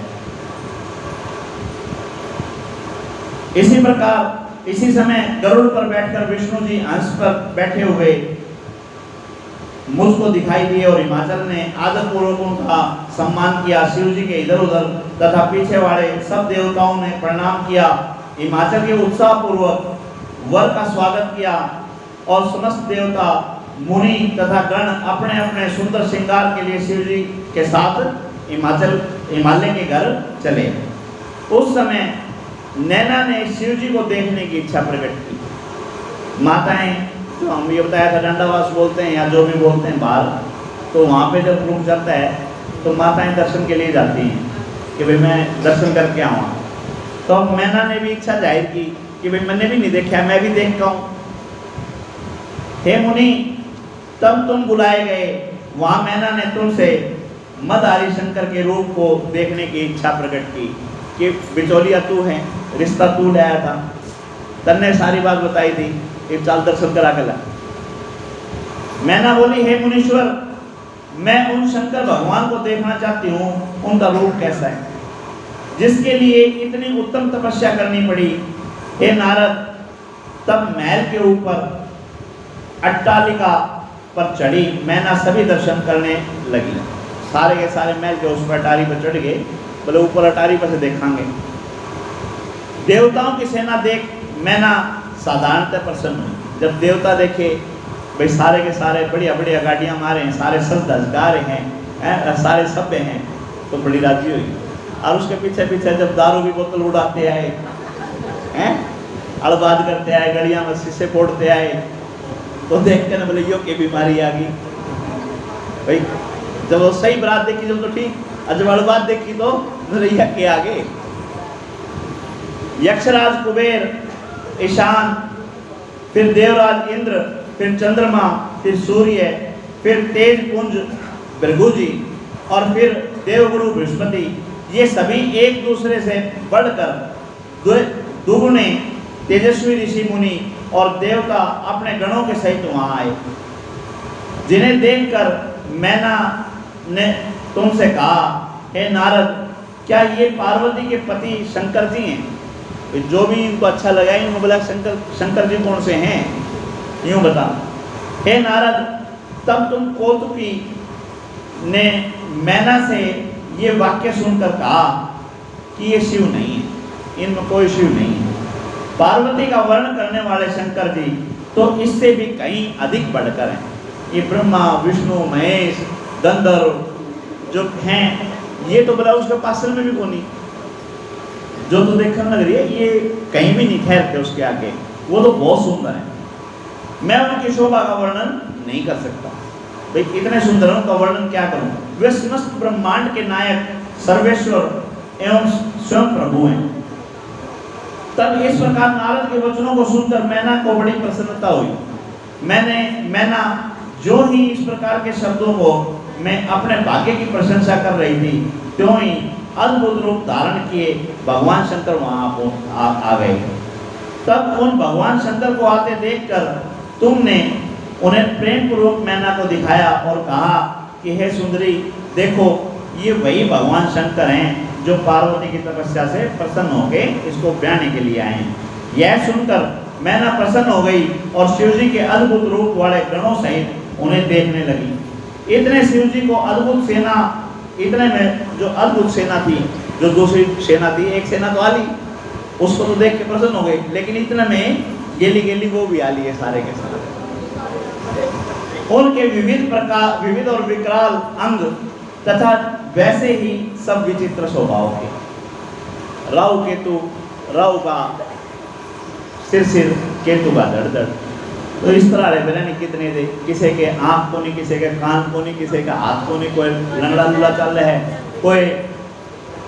[SPEAKER 1] इसी प्रकार इसी समय गरुड़ पर बैठकर विष्णु जी हंस पर बैठे हुए मुझको दिखाई दिए और हिमाचल ने आदर पूर्वक उनका सम्मान किया। शिव जी के इधर उधर तथा पीछे वाले सब देवताओं ने प्रणाम किया। हिमाचल के उत्साह पूर्वक वर का स्वागत किया और समस्त देवता, मुनि तथा गण अपने अपने सुंदर श्रृंगार के लिए शिव जी के साथ हिमालय के घर चले। उस समय नैना ने शिव जी को देखने की इच्छा प्रकट की। माताएं, जो हम ये बताया था दंडावास बोलते हैं या जो भी बोलते हैं बाहर, तो वहाँ पे जब रूप चलता है तो माताएं दर्शन के लिए जाती हैं कि भाई मैं दर्शन करके आऊँ। तो अब मैना ने भी इच्छा जाहिर की कि भाई मैंने भी नहीं देखा, मैं भी देख आऊँ। हे मुनि, तब तुम बुलाए गए। वहाँ मैना ने तुमसे मदहारी शंकर के रूप को देखने की इच्छा प्रकट की कि बिचौलिया तू है, रिश्ता तू लाया था, तन्ने सारी बात बताई थी, एक चाल दर्शन करा के ला। मैना बोली, हे मुनीश्वर, मैं उन शंकर भगवान को देखना चाहती हूँ, उनका रूप कैसा है, जिसके लिए इतनी उत्तम तपस्या करनी पड़ी। हे नारद, तब महल के ऊपर अट्टालिका पर चढ़ी मैना सभी दर्शन करने लगी। सारे के सारे महल के उस पर अटारी पर चढ़ गए, बोले ऊपर अटारी पर से देखेंगे। देवताओं की सेना देख मैना साधारणतः प्रसन्न हुई। जब देवता देखे भाई सारे के सारे बढ़िया बढ़िया गाड़ियाँ मारे हैं, सारे सज धज गा रहे हैं, सारे सभ्य हैं, तो बड़ी राजी हुई। और उसके पीछे पीछे जब दारू की बोतल उड़ाते आए हैं, अड़बाद करते आए, गड़ियाँ में शीशे फोड़ते आए, तो देखते ना बोले यो की बीमारी आ गई भाई। जब वो सही बारात देखी जब तो ठीक, और जब अड़बाद देखी तो नरैया के आगे। यक्षराज कुबेर, ईशान, फिर देवराज इंद्र, फिर चंद्रमा, फिर सूर्य, फिर तेज पुंज भृगु जी और फिर देवगुरु बृहस्पति, ये सभी एक दूसरे से बढ़कर दुगुने तेजस्वी ऋषि मुनि और देवता अपने गणों के सहित वहां आए, जिन्हें देखकर मैना ने तुमसे कहा, हे नारद, क्या ये पार्वती के पति शंकर जी हैं? जो भी इनको अच्छा लगा इनको बोला शंकर जी कौन से हैं, यूं बता। हे नारद, तब तुम कौतुकी ने मैना से ये वाक्य सुनकर कहा कि ये शिव नहीं है, इनमें कोई शिव नहीं है। पार्वती का वर्णन करने वाले शंकर जी तो इससे भी कहीं अधिक बढ़कर हैं। ये ब्रह्मा विष्णु महेश गंधर्व जो हैं, ये तो बोला उसके पासल में भी कोई नहीं, जो तो देखने लग रही है ये कहीं भी नहीं ठहरते उसके आगे, वो तो बहुत सुंदर है। मैं उनकी शोभा का वर्णन नहीं कर सकता, भाई इतने सुंदर उनका वर्णन क्या करूं। वे समस्त ब्रह्मांड के नायक सर्वेश्वर एवं स्वयं प्रभु हैं। तब इस प्रकार नारद के वचनों को सुनकर मैना को बड़ी प्रसन्नता हुई। मैना जो ही इस प्रकार के शब्दों को मैं अपने भाग्य की प्रशंसा कर रही थी, त्यों ही अद्भुत रूप धारण किए भगवान शंकर वहां आ गए। तब उन भगवान शंकर को आते देखकर तुमने उन्हें प्रेम पूर्वक मैना को दिखाया और कहा कि हे सुंदरी, देखो ये वही भगवान शंकर हैं जो पार्वती की तपस्या से प्रसन्न होके इसको ब्याने के लिए आए हैं। यह सुनकर मैना प्रसन्न हो गई और शिवजी के अद्भुत रूप वाले गणों सहित उन्हें देखने लगी। इतने शिवजी को अद्भुत सेना, इतने में जो अद्भुत सेना थी, जो दूसरी सेना थी, एक सेना तो आली, उसको तो देख के प्रसन्न हो गई, लेकिन इतने में गेली गेली वो भी आली है सारे के सारे। उनके विविध और विकराल अंग तथा वैसे ही सब विचित्र स्वभाव के। राहु का सिर केतु का धड़। तो इस तरह रहे पता नहीं कितने थे, किसी के आँख को नहीं, किसी के कान को नहीं, किसी का हाथ को नहीं, कोई लंगड़ा लूला चल रहा है, कोई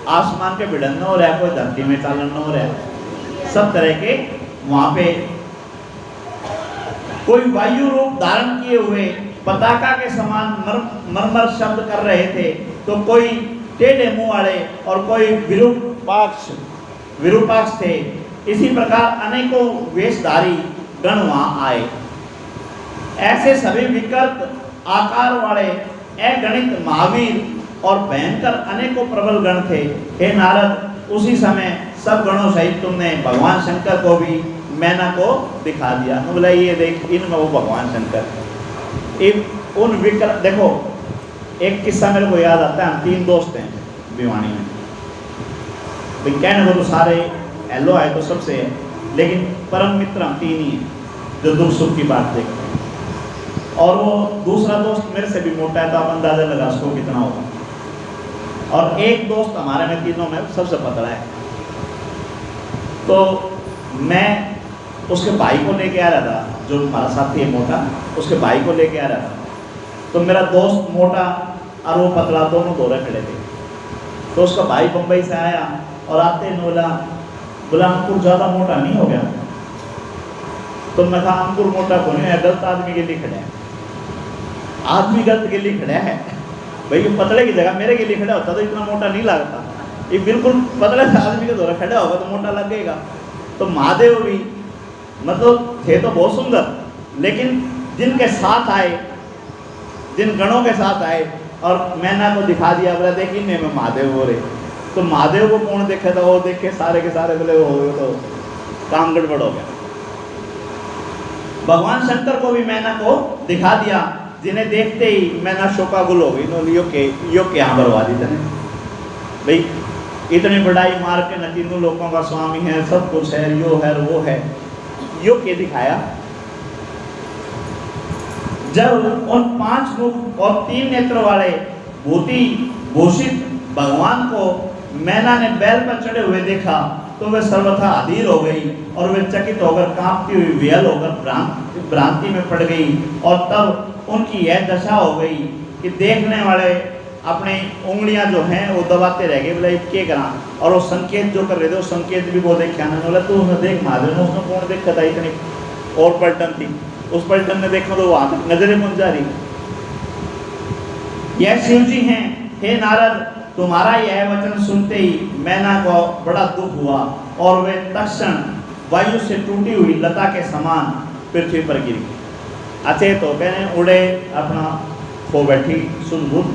[SPEAKER 1] आसमान के भिड़न हो रहा है, कोई धरती में चालन हो रहा है, सब तरह के वहाँ पे। कोई वायु रूप धारण किए हुए पताका के समान मरमर शब्द कर रहे थे, तो कोई टेढ़े मुंह वाले और कोई विरूपाक्ष थे। इसी प्रकार अनेकों वेशधारी गण वहां आए। ऐसे सभी विकृत आकार वाले अगणित महावीर और भयंकर अनेकों प्रबल गण थे। हे नारद, उसी समय सब गणों सहित तुमने भगवान शंकर को भी मैना को दिखा दिया। तो बोला ये देख, इनमें वो भगवान शंकर। उन विक्रम देखो, एक किस्सा मेरे को याद आता है। हम 3 दोस्त हैं भिवानी में। कहने को तो सारे हेलो आए तो सबसे है, लेकिन परम मित्र हम 3 ही हैं जो दुख सुख की बात देखते हैं। और वो दूसरा दोस्त मेरे से भी मोटा है, तो आप अंदाजा लगा उसको कितना होगा। और एक दोस्त हमारे में तीनों में सबसे पतला है। तो मैं उसके भाई को लेके आ रहा था, जो हमारा साथी है मोटा, उसके भाई को लेके आ रहा था। तो मेरा दोस्त मोटा और वो पतला दोनों दौरे खड़े थे। तो उसका भाई बम्बई से आया और आते ही बोला अंकुर ज़्यादा मोटा नहीं हो गया। तो मैं कहा अंकुर मोटा को नहीं है, गलत आदमी के लिए खड़ा है, आदमी गलत के लिए खड़ा है। भाई पतले की जगह मेरे के लिए खड़ा होता तो इतना मोटा नहीं लगता। ये बिल्कुल पतले आदमी के द्वारा खड़ा होगा तो मोटा लगेगा। तो महादेव भी मतलब थे तो बहुत सुंदर, लेकिन जिनके साथ आए, जिन गणों के साथ आए और मैना को दिखा दिया, बोला देखिए मैं महादेव हो रहे। तो महादेव को कौन देखे था, वो देख के सारे के सारे बोले वो हो तो काम गड़बड़ हो गया। भगवान शंकर को भी मैना को दिखा दिया, जिन्हें देखते ही मैना शोकाकुल हो गई। यो के यहाँ बरवा दी तने भाई, इतनी बड़ाई मार के न तीनों लोगों का स्वामी है, सब कुछ है, यो है वो है, यो के दिखाया। जब उन 5 मुख और 3 नेत्र वाले भूषित भगवान को मैना ने बैल पर चढ़े हुए देखा, तो वे सर्वथा अधीर हो गई और वे चकित होकर कांपती हुई विहल होकर भ्रांति में पड़ गई। और तब उनकी यह दशा हो गई कि देखने वाले अपनी उंगलियां जो हैं वो दबाते रह गए, बोले क्या करा। और वो संकेत जो कर रहे थे, वो संकेत भी वो देखा ना, बोला तू उसने देख महादेव ने, उसने कौन देखा था, इतनी और पलटन थी, उस पलटन ने देखा तो वहां तक नजरें मुझ जा रही। यह शिव जी हैं। हे नारद, तुम्हारा यह वचन सुनते ही मैना को बड़ा दुख हुआ और वे तत्क्षण वायु से टूटी हुई लता के समान पृथ्वी पर गिरी। अचेत हो कहने उड़े, अपना खो बैठी सुध बुध।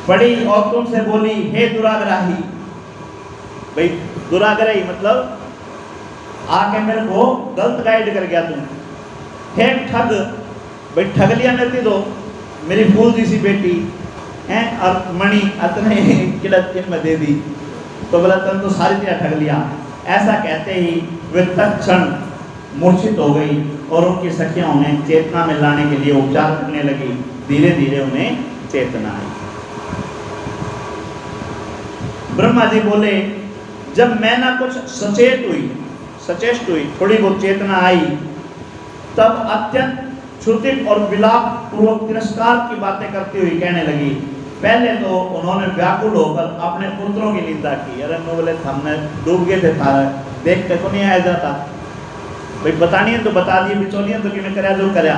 [SPEAKER 1] पड़ी और तुमसे बोली, हे दुराग्राही। भाई दुराग्राही मतलब आके मेरे को गलत गाइड कर गया तुम। हे ठग, भाई ठग लिया मेरे तो मेरी फूल जैसी बेटी हैं और मणि इतने किड़त में दे दी, तो बोला तुम तो सारी तरह ठग लिया। ऐसा कहते ही वे तत्क्षण मूर्छित हो गई और उनकी सखियां उन्हें चेतना में लाने के लिए उपचार करने लगी। धीरे धीरे उन्हें चेतना आई। ब्रह्मा जी बोले, जब मैं ना कुछ सचेत हुई, थोड़ी बहुत चेतना आई, तब अत्यंत क्षुतिक और विलाप पूर्वक तिरस्कार की बातें करती हुई कहने लगी। पहले तो उन्होंने व्याकुल होकर अपने पुत्रों की निंदा की। अरे नो बोले हमने डूब गए थे थारा, देखते को नहीं आया जाता, भाई बतानी है तो बता दिए, बिचौलियां तो किने करया जो करया,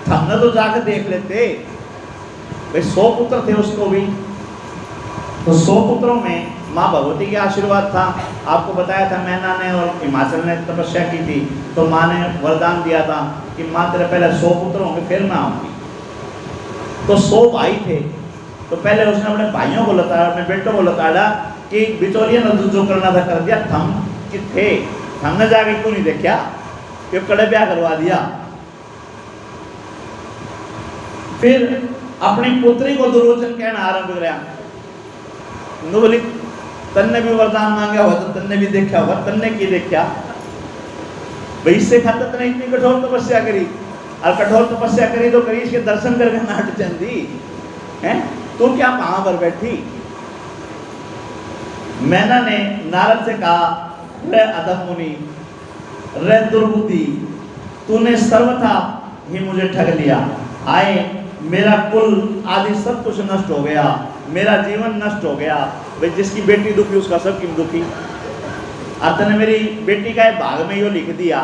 [SPEAKER 1] हमने तो जाकर देख लेते। भाई 100 पुत्र थे उसको भी, तो 100 पुत्रों में माँ भगवती के आशीर्वाद था। आपको बताया था मैना ने और हिमाचल ने तपस्या की थी, तो माँ ने वरदान दिया था कि माँ तेरे पहले 100 पुत्र होंगे फिर मैं आऊँगी। तो 100 भाई थे, तो पहले उसने अपने भाइयों को लताड़ा, अपने बेटों को लताड़ा कि बिचौलिया ने जो करना था कर दिया, थम कि थे हमने जाके क्यों नहीं देखा, कि कड़े ब्याह करवा दिया। फिर अपनी पुत्री को दुर्वचन कहना आरंभ किया। बोली तन्ने भी वरदान मांगा हुआ तो तन्ने भी देखा होगा, तन्ने की देखा भाई, इससे खाता तने इतनी कठोर तपस्या करी, और कठोर तपस्या करी तो करी इसके दर्शन करके नाट चंदी हैं, तो क्या वहां पर बैठी। मैना ने नारद से कहा, रे अधम मुनि, रे दुर्बुद्धि, तूने सर्वथा ही मुझे ठग लिया। आए मेरा कुल आदि सब कुछ नष्ट हो गया, मेरा जीवन नष्ट हो गया। भाई जिसकी बेटी दुखी उसका सब क्यों दुखी। और तने मेरी बेटी का भाग में यो लिख दिया,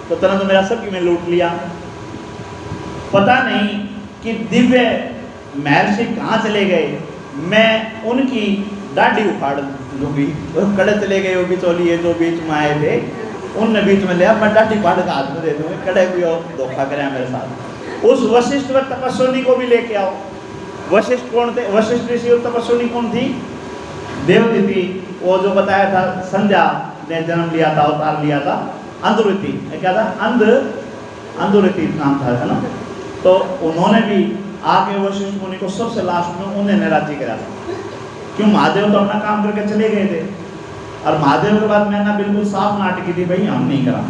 [SPEAKER 1] तो तने तो मेरा सब क्यों लूट लिया। पता नहीं कि दिव्य महर्षि कहाँ चले गए, मैं उनकी दाढ़ी उखाड़ लूंगी। तो कड़े चले गए वो बिचौलिए जो बीच में आए थे, उनने बीच में लिया, मैं दाढ़ी फाड़ का हाथ में दे दूंगी, कड़े भी और धोखा करे मेरे साथ। उस वशिष्ठ व तपस्विनी को भी लेके आओ। वशिष्ठ कौन थे? वशिष्ठ ऋषि और तपस्विनी कौन थी? देवदीति, वो जो बताया था संध्या ने जन्म लिया था, अवतार लिया था। अंधुरति, क्या था? अंधुरति नाम था, है ना। तो उन्होंने भी आके वशिष्ठ मुनि को सबसे लास्ट में उन्हें राजी करा था। क्यों? महादेव तो अपना काम करके चले गए थे, और महादेव के बाद मैंने बिल्कुल साफ नाटकी थी, भाई हम नहीं करा।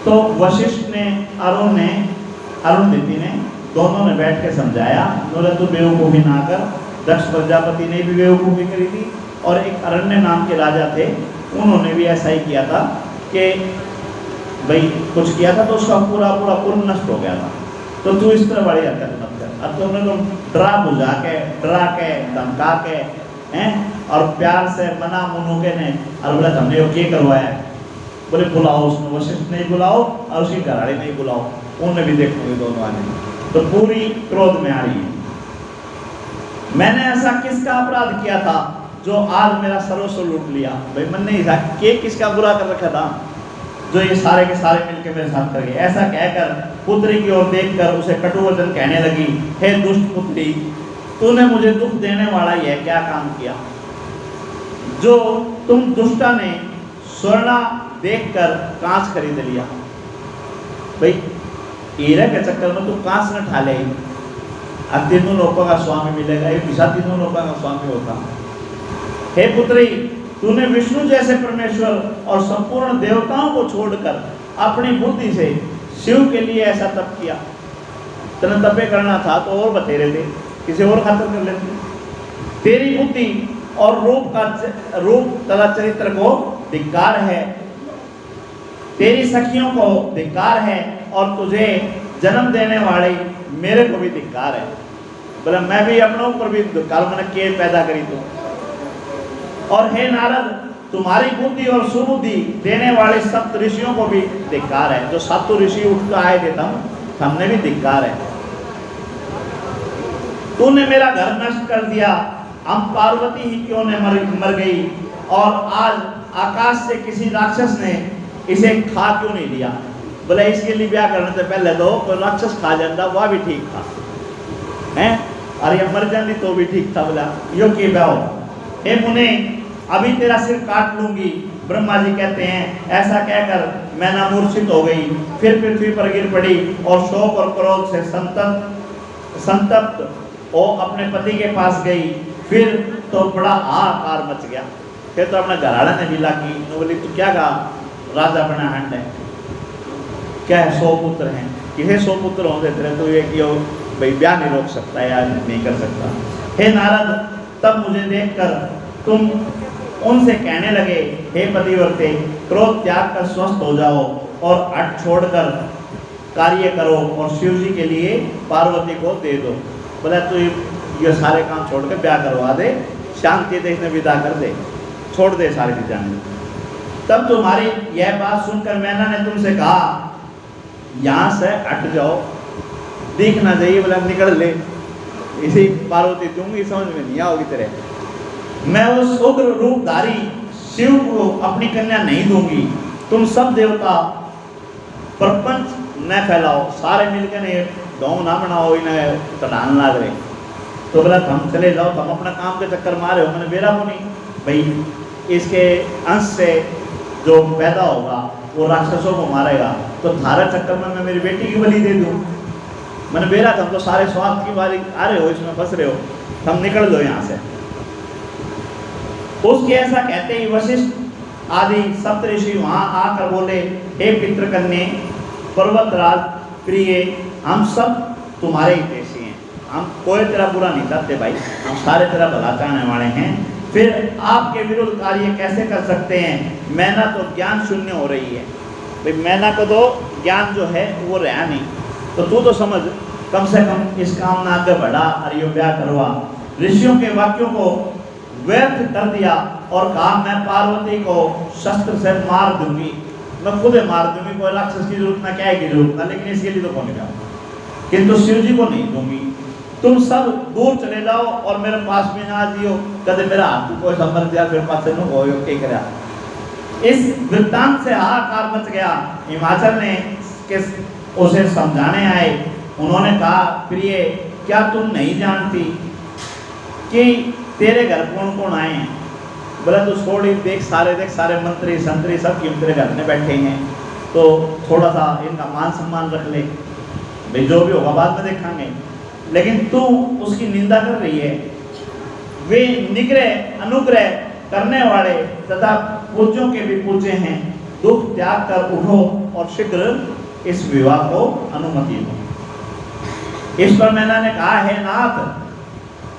[SPEAKER 1] तो वशिष्ठ ने, अरुणदिति ने, दोनों ने बैठ के समझाया, बोले तू बेवकूफ़ी ना कर। दक्ष प्रजापति ने भी बेवकूफ़ी करी थी, और एक अरण्य नाम के राजा थे, उन्होंने भी ऐसा ही किया था कि भाई कुछ किया था तो उसका पूरा कुल नष्ट हो गया था। तो तू इस तरह बड़ी हरकत मत कर। अब तुमने तो डरा के धमका के हैं, और प्यार से मना मुनु के ने, और बोला हमने वो क्या करवाया, बोले बुलाओ उसने, वशिष्ठ नहीं बुलाओ और उसकी घराड़ी नहीं बुलाओ, उन्हें भी देखोगे दोनों आने। तो पूरी क्रोध में आ रही है, मैंने ऐसा किसका अपराध किया था जो आज मेरा सर्वस्व लूट लिया। भाई मन नहीं था कि किसका बुरा कर रखा था जो ये सारे के सारे मिलकर मेरे साथ कर गए। ऐसा कहकर पुत्री की ओर देखकर उसे कटुवचन कहने लगी, हे दुष्ट पुत्री, तूने मुझे दुख देने वाला यह क्या काम किया, जो तुम दुष्टा ने स्वर्णा देखकर कांच खरीद लिया। भाई हीरे के चक्कर में तू कांच न ठाले, अब तीनों लोगों का स्वामी मिलेगा, ये पिछा तीनों लोगों का स्वामी होता। हे पुत्री, तूने विष्णु जैसे परमेश्वर और संपूर्ण देवताओं को छोड़कर अपनी बुद्धि से शिव के लिए ऐसा तप किया। तेने तपे करना था तो और बतेरे थे, किसी और खातिर कर लेते। तेरी बुद्धि और रूप तथा चरित्र को धिक्कार है, तेरी सखियों को धिक्कार है, और तुझे जन्म देने वाले मेरे को भी धिक्कार है। बोला मैं भी अपनों पर भी धिक्कार, मैंने के पैदा करी तो। और हे नारद, तुम्हारी बुद्धि और सुबुद्धि देने वाले सप्त ऋषियों को भी धिक्कार है। जो 7 ऋषि उठ आए थे हमने भी धिक्कार है। तूने मेरा घर नष्ट कर दिया, हम पार्वती ही क्यों ने मर गई, और आज आकाश से किसी राक्षस ने इसे खा क्यों नहीं लिया। बोले इसके लिए ब्याह करने से पहले तो कोई राक्षस खा जाता, वह भी ठीक था हैं। अरे ये मर जाती तो भी ठीक था, बोला यो के ब्याओ हे मुने अभी तेरा सिर काट लूंगी। ब्रह्मा जी कहते हैं ऐसा कहकर मैना मूर्छित हो गई, फिर पृथ्वी पर गिर पड़ी और शोक और क्रोध से संतप्त वो अपने पति के पास गई। फिर तो बड़ा हाहाकार मच गया। फिर तो अपने घराड़ा ने मिला कि बोली तू क्या कहा, राजा बना हंड है क्या है, 100 पुत्र हैं कि हे 100 पुत्र होते तेरे तो एक यो भाई ब्याह नहीं रोक सकता है या नहीं कर सकता। हे नारद तब मुझे देखकर तुम उनसे कहने लगे हे पतिव्रते क्रोध त्याग कर स्वस्थ हो जाओ और हट छोड़कर कार्य करो और शिव जी के लिए पार्वती को दे दो। बोला तू ये सारे काम छोड़ कर ब्याह करवा दे, शांति से इसने विदा कर दे, छोड़ दे सारी चीजें। तब तुम्हारी यह बात सुनकर मैना ने तुमसे कहा यहाँ से हट जाओ, दिखना चाहिए, बोला निकल ले, इसी पार्वती दूंगी समझ में नहीं आओगी तेरे। मैं उस उग्र रूपधारी शिव को अपनी कन्या नहीं दूंगी। तुम सब देवता प्रपंच न फैलाओ, सारे मिलकर ने गाँव ना बनाओ, इन्हें चढ़ान लाग रहे। तो बोला हम चले जाओ, तुम अपना काम के चक्कर मारे हो, मैंने बेरा को नहीं भाई इसके अंश से जो पैदा होगा वो राक्षसों को मारेगा, तो थारा चक्कर में मैं मेरी बेटी की बलि दे दूँ। मैंने बेरा तुम तो सारे स्वार्थ की बारी आ रहे हो, इसमें फंस रहे हो, तुम निकल दो यहाँ से। उसके ऐसा कहते ही वशिष्ठ आदि सप्तऋषि वहाँ आकर बोले हे पितृकन्ये पर्वतराज प्रिय, हम सब तुम्हारे ही देशी हैं, हम कोई तेरा बुरा नहीं चाहते भाई, हम सारे तेरा भला चाहने वाले हैं, फिर आपके विरुद्ध कार्य कैसे कर सकते हैं। मैना तो ज्ञान शून्य हो रही है भाई, मैना को तो ज्ञान जो है वो रहा नहीं, तो तू तो समझ कम से कम इस काम में आगे बढ़ा और ये ब्याह करवा। ऋषियों के वाक्यों को व्यर्थ कर दिया और कहा मैं पार्वती को शस्त्र से मार दूंगी, मैं खुद मार दूंगी, कोई राक्षस की जरूरत ना, क्या है की जरूरत ना, लेकिन इसके लिए तो कौन जाऊँ, किंतु शिव जी को नहीं दूंगी। तुम सब दूर चले जाओ और मेरे पास में ना जियो, कदे मेरा हाथ कोई संभल दिया फिर पास से हो क्या करा। इस वृत्तांत से हाहाकार मच गया। हिमाचल ने उसे समझाने आए, उन्होंने कहा प्रिय क्या तुम नहीं जानती कि तेरे घर कौन कौन आए हैं। बोला तो छोड़ ही देख सारे मंत्री संतरी सब तेरे घर में बैठे हैं, तो थोड़ा सा इनका मान सम्मान रख ले भाई, जो भी होगा बाद में देखेंगे, लेकिन तू उसकी निंदा कर रही है। वे निग्रह अनुग्रह करने वाले तथा पूज्यों के भी पूज्य हैं, दुख त्याग कर उठो और शीघ्र इस विवाह को अनुमति दो। इस पर मैंने ने कहा है नाथ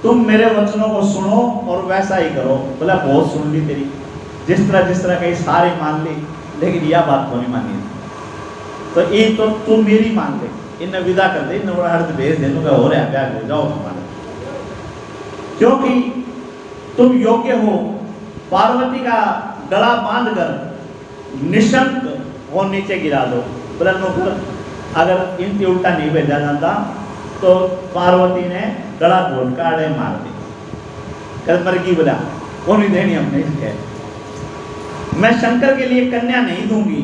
[SPEAKER 1] तुम मेरे वचनों को सुनो और वैसा ही करो। बोला बहुत सुन ली तेरी, जिस तरह कहीं सारी मान ली, लेकिन यह बात को नहीं मानी, तो ये तो तुम मेरी मान ले, इन्हें विदा कर दे, इन्हें अर्थ भेज दे, हो रहा प्यार हो जाओ तुम्हारा, क्योंकि तुम योग्य हो। पार्वती का गला बांधकर निशंक और नीचे गिरा दो। बोला नौकर अगर इनकी उल्टा नहीं भेजा जाता तो पार्वती ने गला घोट का अड़े मार दी, कल मर की बोला वो नहीं देनी हमने इसके। मैं शंकर के लिए कन्या नहीं दूंगी।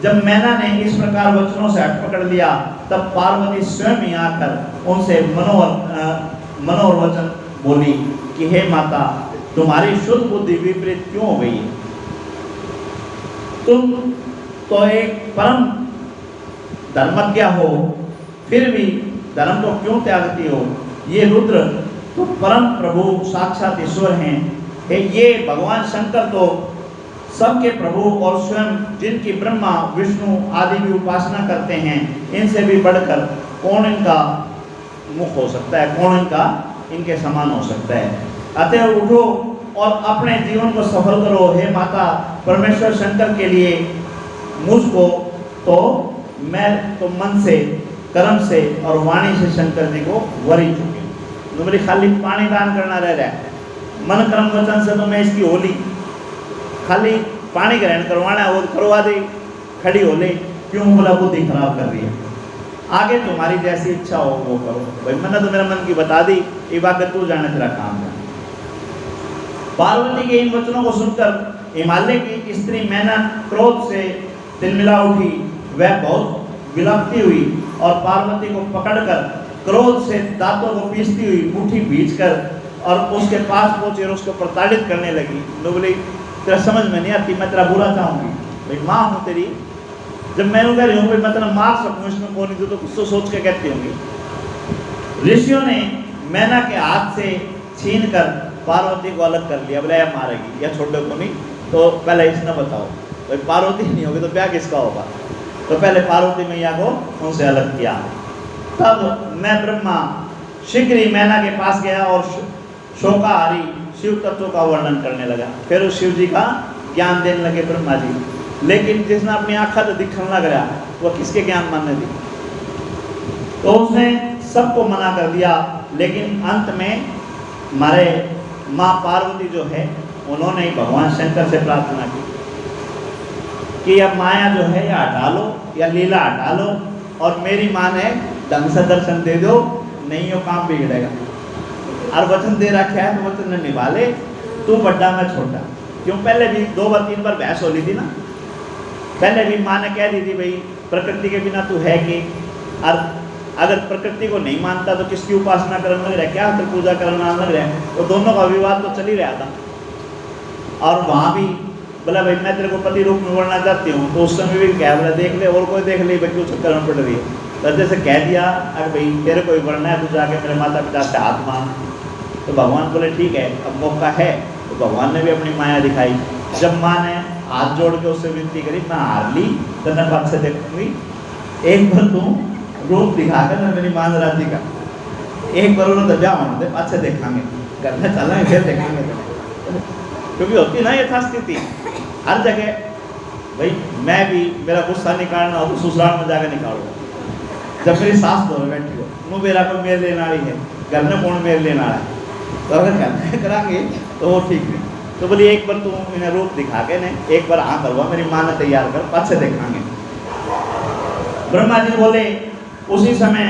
[SPEAKER 1] जब मैना ने इस प्रकार वचनों से हट पकड़ लिया, तब पार्वती स्वयं ही आकर उनसे मनोवचन बोली कि हे माता तुम्हारी शुद्ध बुद्धि विपरीत क्यों हो गई है, तुम तो एक परम धर्मज्ञ हो, फिर भी धर्म को क्यों त्यागती हो। ये रुद्र तो परम प्रभु साक्षात ईश्वर हैं, ये भगवान शंकर तो सबके प्रभु और स्वयं जिनकी ब्रह्मा विष्णु आदि भी उपासना करते हैं, इनसे भी बढ़कर कौन इनका मुख हो सकता है, कौन इनके समान हो सकता है। अतः उठो और अपने जीवन को सफल करो। हे माता परमेश्वर शंकर के लिए मुझको तो मैं तो मन से कर्म से और वाणी से शंकर जी को वरी चुकी हूँ। तो मेरी खाली पानी दान करना रह रहा है, मन कर्म वचन से तो मैं इसकी होली खाली पानी ग्रहण करवाना वो करवा दे, खड़ी हो ले, क्यों बोला बुद्धि खराब कर रही है, आगे तुम्हारी जैसी इच्छा हो वो करो। भाई मैंने तो मेरा मन की बता दी, ये बात तू जाने तेरा काम है। पार्वती के इन वचनों को सुनकर हिमालय की स्त्री मैना क्रोध से तिलमिला उठी। वह बहुत विलपती हुई और पार्वती को पकड़कर क्रोध से दांतों को पीसती हुई मुट्ठी भींचकर और उसके पास पहुंची और उसको प्रताड़ित करने लगी। तो बोली तेरा समझ में नहीं आती, मैं तेरा बुरा चाहूंगी, भाई माँ हूँ तेरी, जब मैं कह रही हूँ भाई मैं तेरा मार सकूँ इसमें कौन नहीं, तो कुछ तो सोच के कहती होंगी। ऋषियों ने मैना के हाथ से छीन कर पार्वती को अलग कर लिया। बोले या मारेगी या छोड़ो को नहीं, तो पहले इसने बताओ भाई पार्वती नहीं होगी तो ब्याह किसका होगा। तो पहले पार्वती मैया को उनसे अलग किया। तब मैं ब्रह्मा शीघ्र ही मैना के पास गया और शोकाहारी शिव तत्व का वर्णन करने लगा। फिर उस शिव जी का ज्ञान देने लगे ब्रह्मा जी। लेकिन जिसने अपनी आँखा तो दिखने लग रहा वो किसके ज्ञान मानने दी, तो उसने सबको मना कर दिया। लेकिन अंत में हमारे माँ पार्वती जो है उन्होंने ही भगवान शंकर से प्रार्थना की कि अब माया जो है या हटा लो या लीला हटा लो और मेरी माँ ने ढंग से दर्शन दे दो, नहीं हो काम बिगड़ेगा। और वचन दे रखा है तो वचन निभा ले, तू बड़ा मैं छोटा। क्यों पहले भी 2 बार 3 बार बहस हो ली थी ना। पहले भी माँ ने कह दी थी भाई प्रकृति के बिना तू है कि, और अगर प्रकृति को नहीं मानता तो किसकी उपासना करने लग रहा है, क्या फिर पूजा करना लग रहा है। तो दोनों का विवाद तो चल ही रहा था। और वहाँ भी बोला भाई मैं तेरे को पति रूप में बढ़ना चाहती हूँ, तो उस समय भी क्या बोला देख ले और कोई देख ले भाई क्यों चक्कर में पड़ रही है। तो जैसे कह दिया अगर भाई तेरे को बढ़ना है तो जाके मेरे माता पिता से हाथ मांग। तो भगवान बोले ठीक है अब मौका है। तो भगवान ने भी अपनी माया दिखाई। जब माँ ने हाथ जोड़ के उससे विनती करी मैं हार ली तो मैं बात से देखूंगी, एक बार तू रूप दिखाकर मैं मेरी मान राती का एक बार उन्होंने दबा होने दे, पाँच से देखांगे करना चला फिर देखेंगे। क्योंकि होती ना यथास्थिति हर जगह। भाई मैं भी मेरा गुस्सा निकालना हो तो ससुराल में जाकर निकालूंगा। जब मेरी सास दोनों बैठी हो वो मेरा को मेरे लेने वाली है, घर में कौन मेरे लेने वाला है, तो अगर घर में कराएंगे तो वो ठीक नहीं। तो बोली एक बार तू इन्हें रूप दिखा के ने एक बार हाँ करवा मेरी माँ ने तैयार कर, पाँच से देखांगे। ब्रह्मा जी बोले उसी समय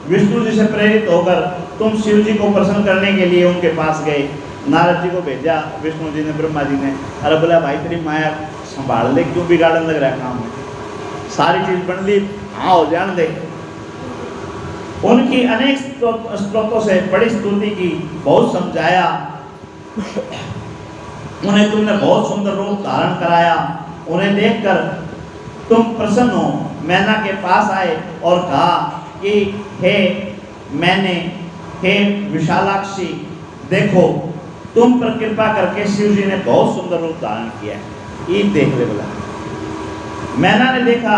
[SPEAKER 1] विष्णु जी से प्रेरित होकर तुम शिव जी को प्रसन्न करने के लिए उनके पास गए। नारद जी को भेजा विष्णु जी ने ब्रह्मा जी ने। अरे बोला भाई तेरी माया संभाल ले, क्यों बिगाड़ने लग रहा है काम में, सारी चीज बन ली, हाँ हो जान दे। उनकी अनेक स्त्रोतों से बड़ी स्तुति की, बहुत समझाया, उन्हें तुमने बहुत सुंदर रूप धारण कराया। उन्हें देखकर तुम प्रसन्न हो, मैना के पास आए और कहा कि हे विशालाक्षी देखो तुम पर कृपा करके शिव जी ने बहुत सुंदर रूप धारण किया है, ये देख ले। बोला मैना ने देखा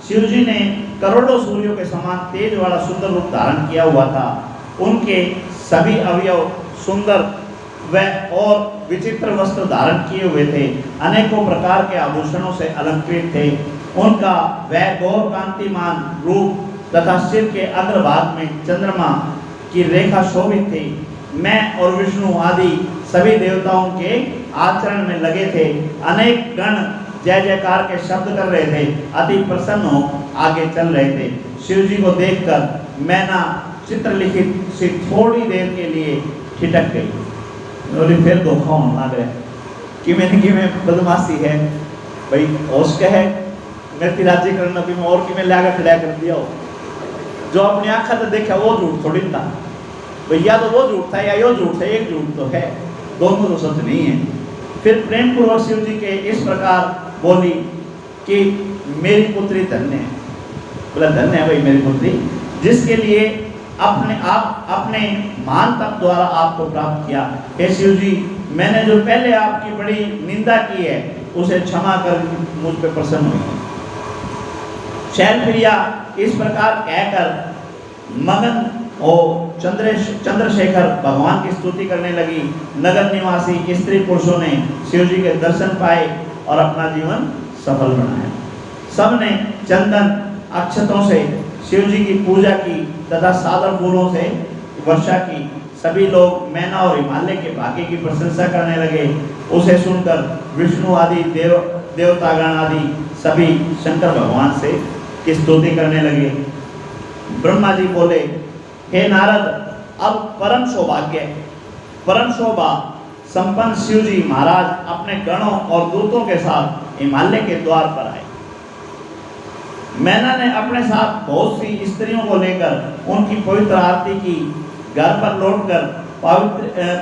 [SPEAKER 1] शिव जी ने करोड़ों सूर्यों के समान तेज वाला सुंदर रूप धारण किया हुआ था। उनके सभी अवयव सुंदर व और विचित्र वस्त्र धारण किए हुए थे, अनेकों प्रकार के आभूषणों से अलंकृत थे। उनका वह गौर कांतिमान रूप तथा सिर के अग्रभाग में चंद्रमा की रेखा शोभित थी। मैं और विष्णु आदि सभी देवताओं के आचरण में लगे थे। अनेक गण जय जयकार के शब्द कर रहे थे, अति प्रसन्न हो आगे चल रहे थे। शिव जी को देखकर मैना चित्रलिखित से थोड़ी देर के लिए ठिठक गई। और फिर धोखा होने लग रहा है कि मैंने बदमाशी है भाई, होश क्या है मैं राज्य करना भी मैं और कि मैं लाकर खड़ा कर दिया हो। जो अपनी आंखा से देखा वो झूठ थोड़ी था भैया, तो वो झूठ था या यो झूठ है, एक झूठ तो है, दोनों तो सच नहीं है। फिर प्रेम पूर्वक शिव जी के इस प्रकार बोली कि मेरी पुत्री धन्य है। बोला धन्य है भाई मेरी पुत्री, जिसके लिए अपने मान तप द्वारा आपको प्राप्त किया। हे शिव जी मैंने जो पहले आपकी बड़ी निंदा की है उसे क्षमा कर मुझ पर प्रसन्न हुई। शैलप्रिया इस प्रकार कहकर मगन और चंद्रशेखर भगवान की स्तुति करने लगी। नगर निवासी स्त्री पुरुषों ने शिव जी के दर्शन पाए और अपना जीवन सफल बनाया। सबने चंदन अक्षतों से शिव जी की पूजा की तथा सादर फूलों से वर्षा की। सभी लोग मैना और हिमालय के भाग्य की प्रशंसा करने लगे। उसे सुनकर विष्णु आदि देवतागण आदि सभी शंकर भगवान से की स्तुति करने लगे। ब्रह्मा जी बोले हे नारद अब परम सौभाग्य परम शोभा संपन्न शिव जी महाराज अपने गणों और दूतों के साथ हिमालय के द्वार पर आए। मैना ने अपने साथ बहुत सी स्त्रियों को लेकर उनकी पवित्र आरती की। घर पर लौटकर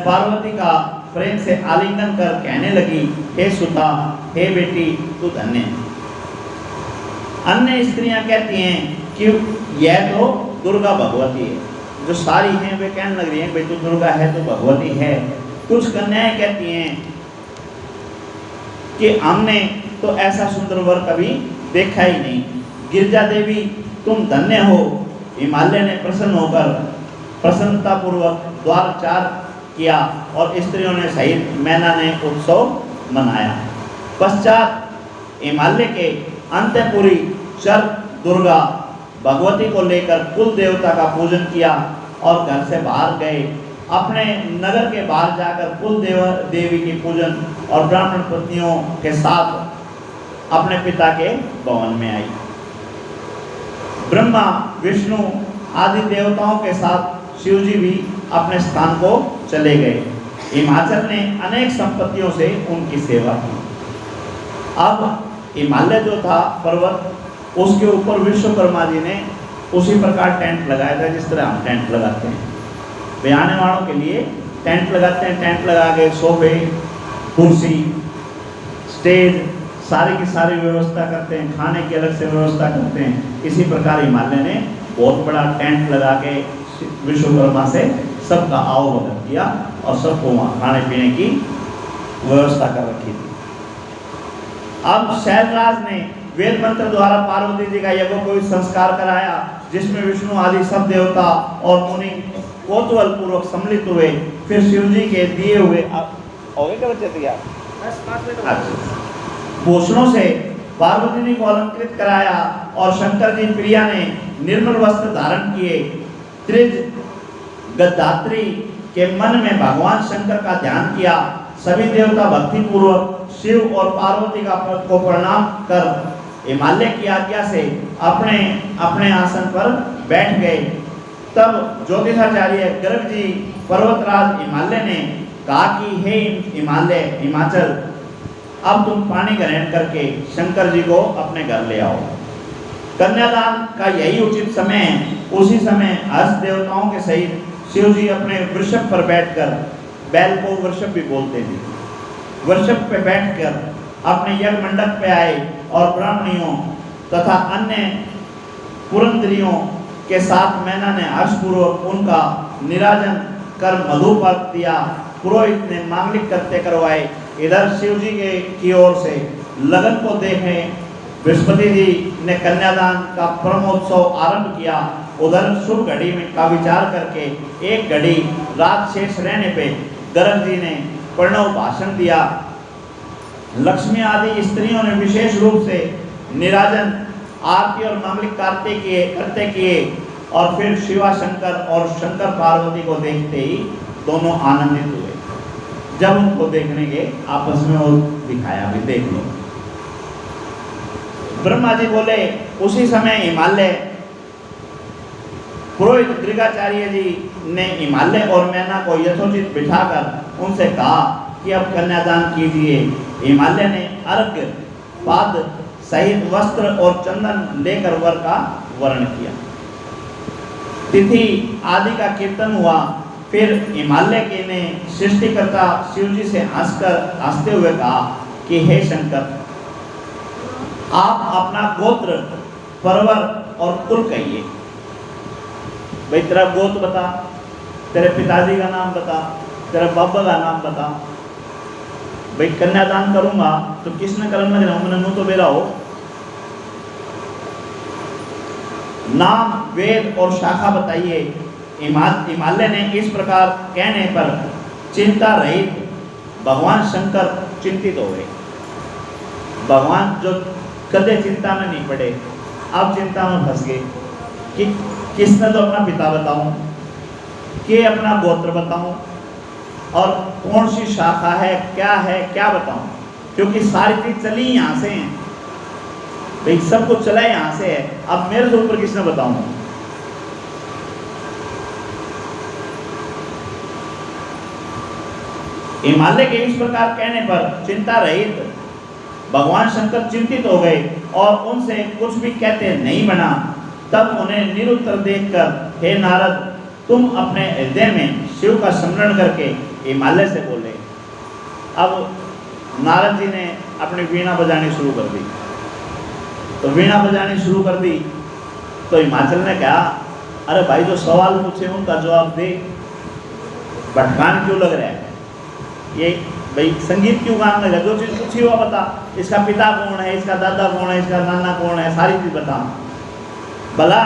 [SPEAKER 1] पार्वती का प्रेम से आलिंगन कर कहने लगी, हे सुता, हे बेटी, तू धन्य है। अन्य स्त्रियां कहती हैं कि यह तो दुर्गा भगवती है। जो सारी हैं वे कहने लग रही हैं, भाई तू दुर्गा है तो भगवती है। कुछ कन्याएं कहती हैं कि हमने तो ऐसा सुंदर वर कभी देखा ही नहीं। गिरजा देवी, तुम धन्य हो। हिमालय ने प्रसन्न होकर प्रसन्नतापूर्वक द्वारचार किया और स्त्रियों ने सहित मैना ने उत्सव मनाया। पश्चात हिमालय के अंतपुरी चर दुर्गा भगवती को लेकर कुल देवता का पूजन किया और घर से बाहर गए। अपने नगर के बाहर जाकर कुल देवी की पूजन और ब्राह्मण पत्नियों के साथ अपने पिता के भवन में आई। ब्रह्मा, विष्णु आदि देवताओं के साथ शिव जी भी अपने स्थान को चले गए। हिमाचल ने अनेक संपत्तियों से उनकी सेवा की। अब हिमालय जो था पर्वत, उसके ऊपर विश्वकर्मा जी ने उसी प्रकार टेंट लगाया था जिस तरह हम टेंट लगाते हैं। वे आने वालों के लिए टेंट लगाते हैं। टेंट लगा के सोफे, कुर्सी, स्टेज सारी की सारी व्यवस्था करते हैं। खाने की अलग से व्यवस्था करते हैं। इसी प्रकार हिमालय ने बहुत बड़ा टेंट लगा के विश्वकर्मा से सबका आवभगत किया और सबको वहाँ खाने पीने की व्यवस्था कर रखी थी। अब शैलराज ने वेद मंत्र द्वारा पार्वती जी का यज्ञोपवीत संस्कार कराया, जिसमें विष्णु आदि सब देवता और मुनि कौतूहल पूर्वक सम्मिलित हुए। फिर शिव जी के दिए हुए भूषणों से पार्वती जी को अलंकृत कराया और शंकर जी प्रिया ने निर्मल वस्त्र धारण किए। त्रिज गद्धात्री के मन में भगवान शंकर का ध्यान किया। सभी देवता भक्ति पूर्वक शिव और पार्वती को प्रणाम कर हिमालय की आज्ञा से अपने अपने आसन पर बैठ गए। तब ज्योतिषाचार्य गर्ग जी पर्वतराज हिमालय ने कहा कि हे हिमाचल, अब तुम पानी ग्रहण करके शंकर जी को अपने घर ले आओ। कन्यादान का यही उचित समय है। उसी समय हर्ष देवताओं के सहित शिव जी अपने वृषभ पर बैठकर, बैल को वृषभ भी बोलते थे, वृषभ पे बैठकर अपने यज्ञ मंडप पे आए और ब्राह्मणियों तथा अन्य पुरंदरियों के साथ मैना ने हर्षपूर्वक उनका निराजन कर मधुपर्क दिया। पुरोहित ने मांगलिक करते करवाए। इधर शिव जी की ओर से लगन को देखे बृहस्पति जी ने कन्यादान का परमोत्सव आरंभ किया। उधर शुभ घड़ी में का विचार करके एक घड़ी रात शेष रहने पे गर्ग जी ने प्रणव भाषण दिया। लक्ष्मी आदि स्त्रियों ने विशेष रूप से निराजन आरती और मांगलिक करते किए और फिर शिवा शंकर और शंकर पार्वती को देखते ही दोनों आनंदित हुए। जब उनको देखने के आपस में वो दिखाया, भी देख लो। ब्रह्मा जी बोले, उसी समय हिमालय पुरोहित गृगाचार्य जी ने हिमालय और मैना को यथोचित बिठाकर उनसे कहा कि अब कन्यादान कीजिए। हिमालय ने अर्घ्य पाद सहित वस्त्र और चंदन लेकर वर का वर्ण किया। तिथि आदि का कीर्तन हुआ। फिर हिमालय के ने सृष्टिकर्ता शिव जी से हंसते हुए कहा कि हे शंकर, आप अपना गोत्र, परवर और कुल कहिए। भाई तेरा गोत्र बता, तेरे पिताजी का नाम बता, तेरा बाबा का नाम बता। भाई कन्यादान करूंगा तो किसने कर्म में मैंने मुंह तो बेरा हो। नाम, वेद और शाखा बताइए। हिमालय ने इस प्रकार कहने पर चिंता रहित भगवान शंकर चिंतित हो गए। भगवान जो कदे चिंता में नहीं पड़े, अब चिंता में फंस गए कि किसने तो अपना पिता बताऊं, कि अपना गोत्र बताऊं और कौन सी शाखा है, क्या बताऊं, क्योंकि सारी चीज चली यहाँ से है। भाई सब कुछ चला यहाँ से है, अब मेरे से ऊपर किसने बताऊं। हिमालय के इस प्रकार कहने पर चिंता रहित भगवान शंकर चिंतित हो गए और उनसे कुछ भी कहते नहीं बना। तब उन्हें निरुत्तर देखकर, हे नारद, तुम अपने हृदय में शिव का स्मरण करके हिमालय से बोले। अब नारद जी ने अपनी वीणा बजानी शुरू कर दी। तो वीणा बजानी शुरू कर दी तो हिमाचल ने कहा, अरे भाई जो सवाल पूछे उनका जवाब दे, भटकान क्यों लग रहा है? ये भाई संगीत क्यों गाने लगा? जो चीज़ पूछी हुआ बता, इसका पिता कौन है, इसका दादा कौन है, इसका नाना कौन है, सारी चीज़ बता भला।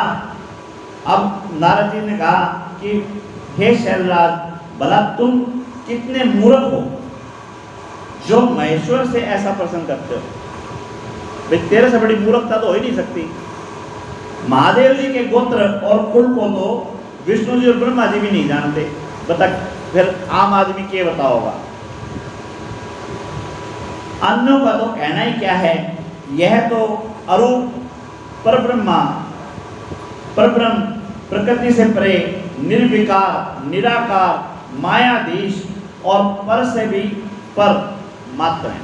[SPEAKER 1] अब नारद जी ने कहा कि हे शैलराज, भला तुम कितने मूर्ख हो जो महेश्वर से ऐसा प्रश्न करते हो। भाई तेरे से बड़ी मूर्खता तो हो ही नहीं सकती। महादेव जी के गोत्र और कुल को तो विष्णु जी और ब्रह्मा जी भी नहीं जानते, बता फिर आम आदमी क्या बता होगा। अन्यों का तो कहना ही क्या है, यह तो अरूप परब्रह्मा, परब्रह्म, प्रकृति से परे, निर्विकार, निराकार, मायाधीश और पर से भी पर मात्र है।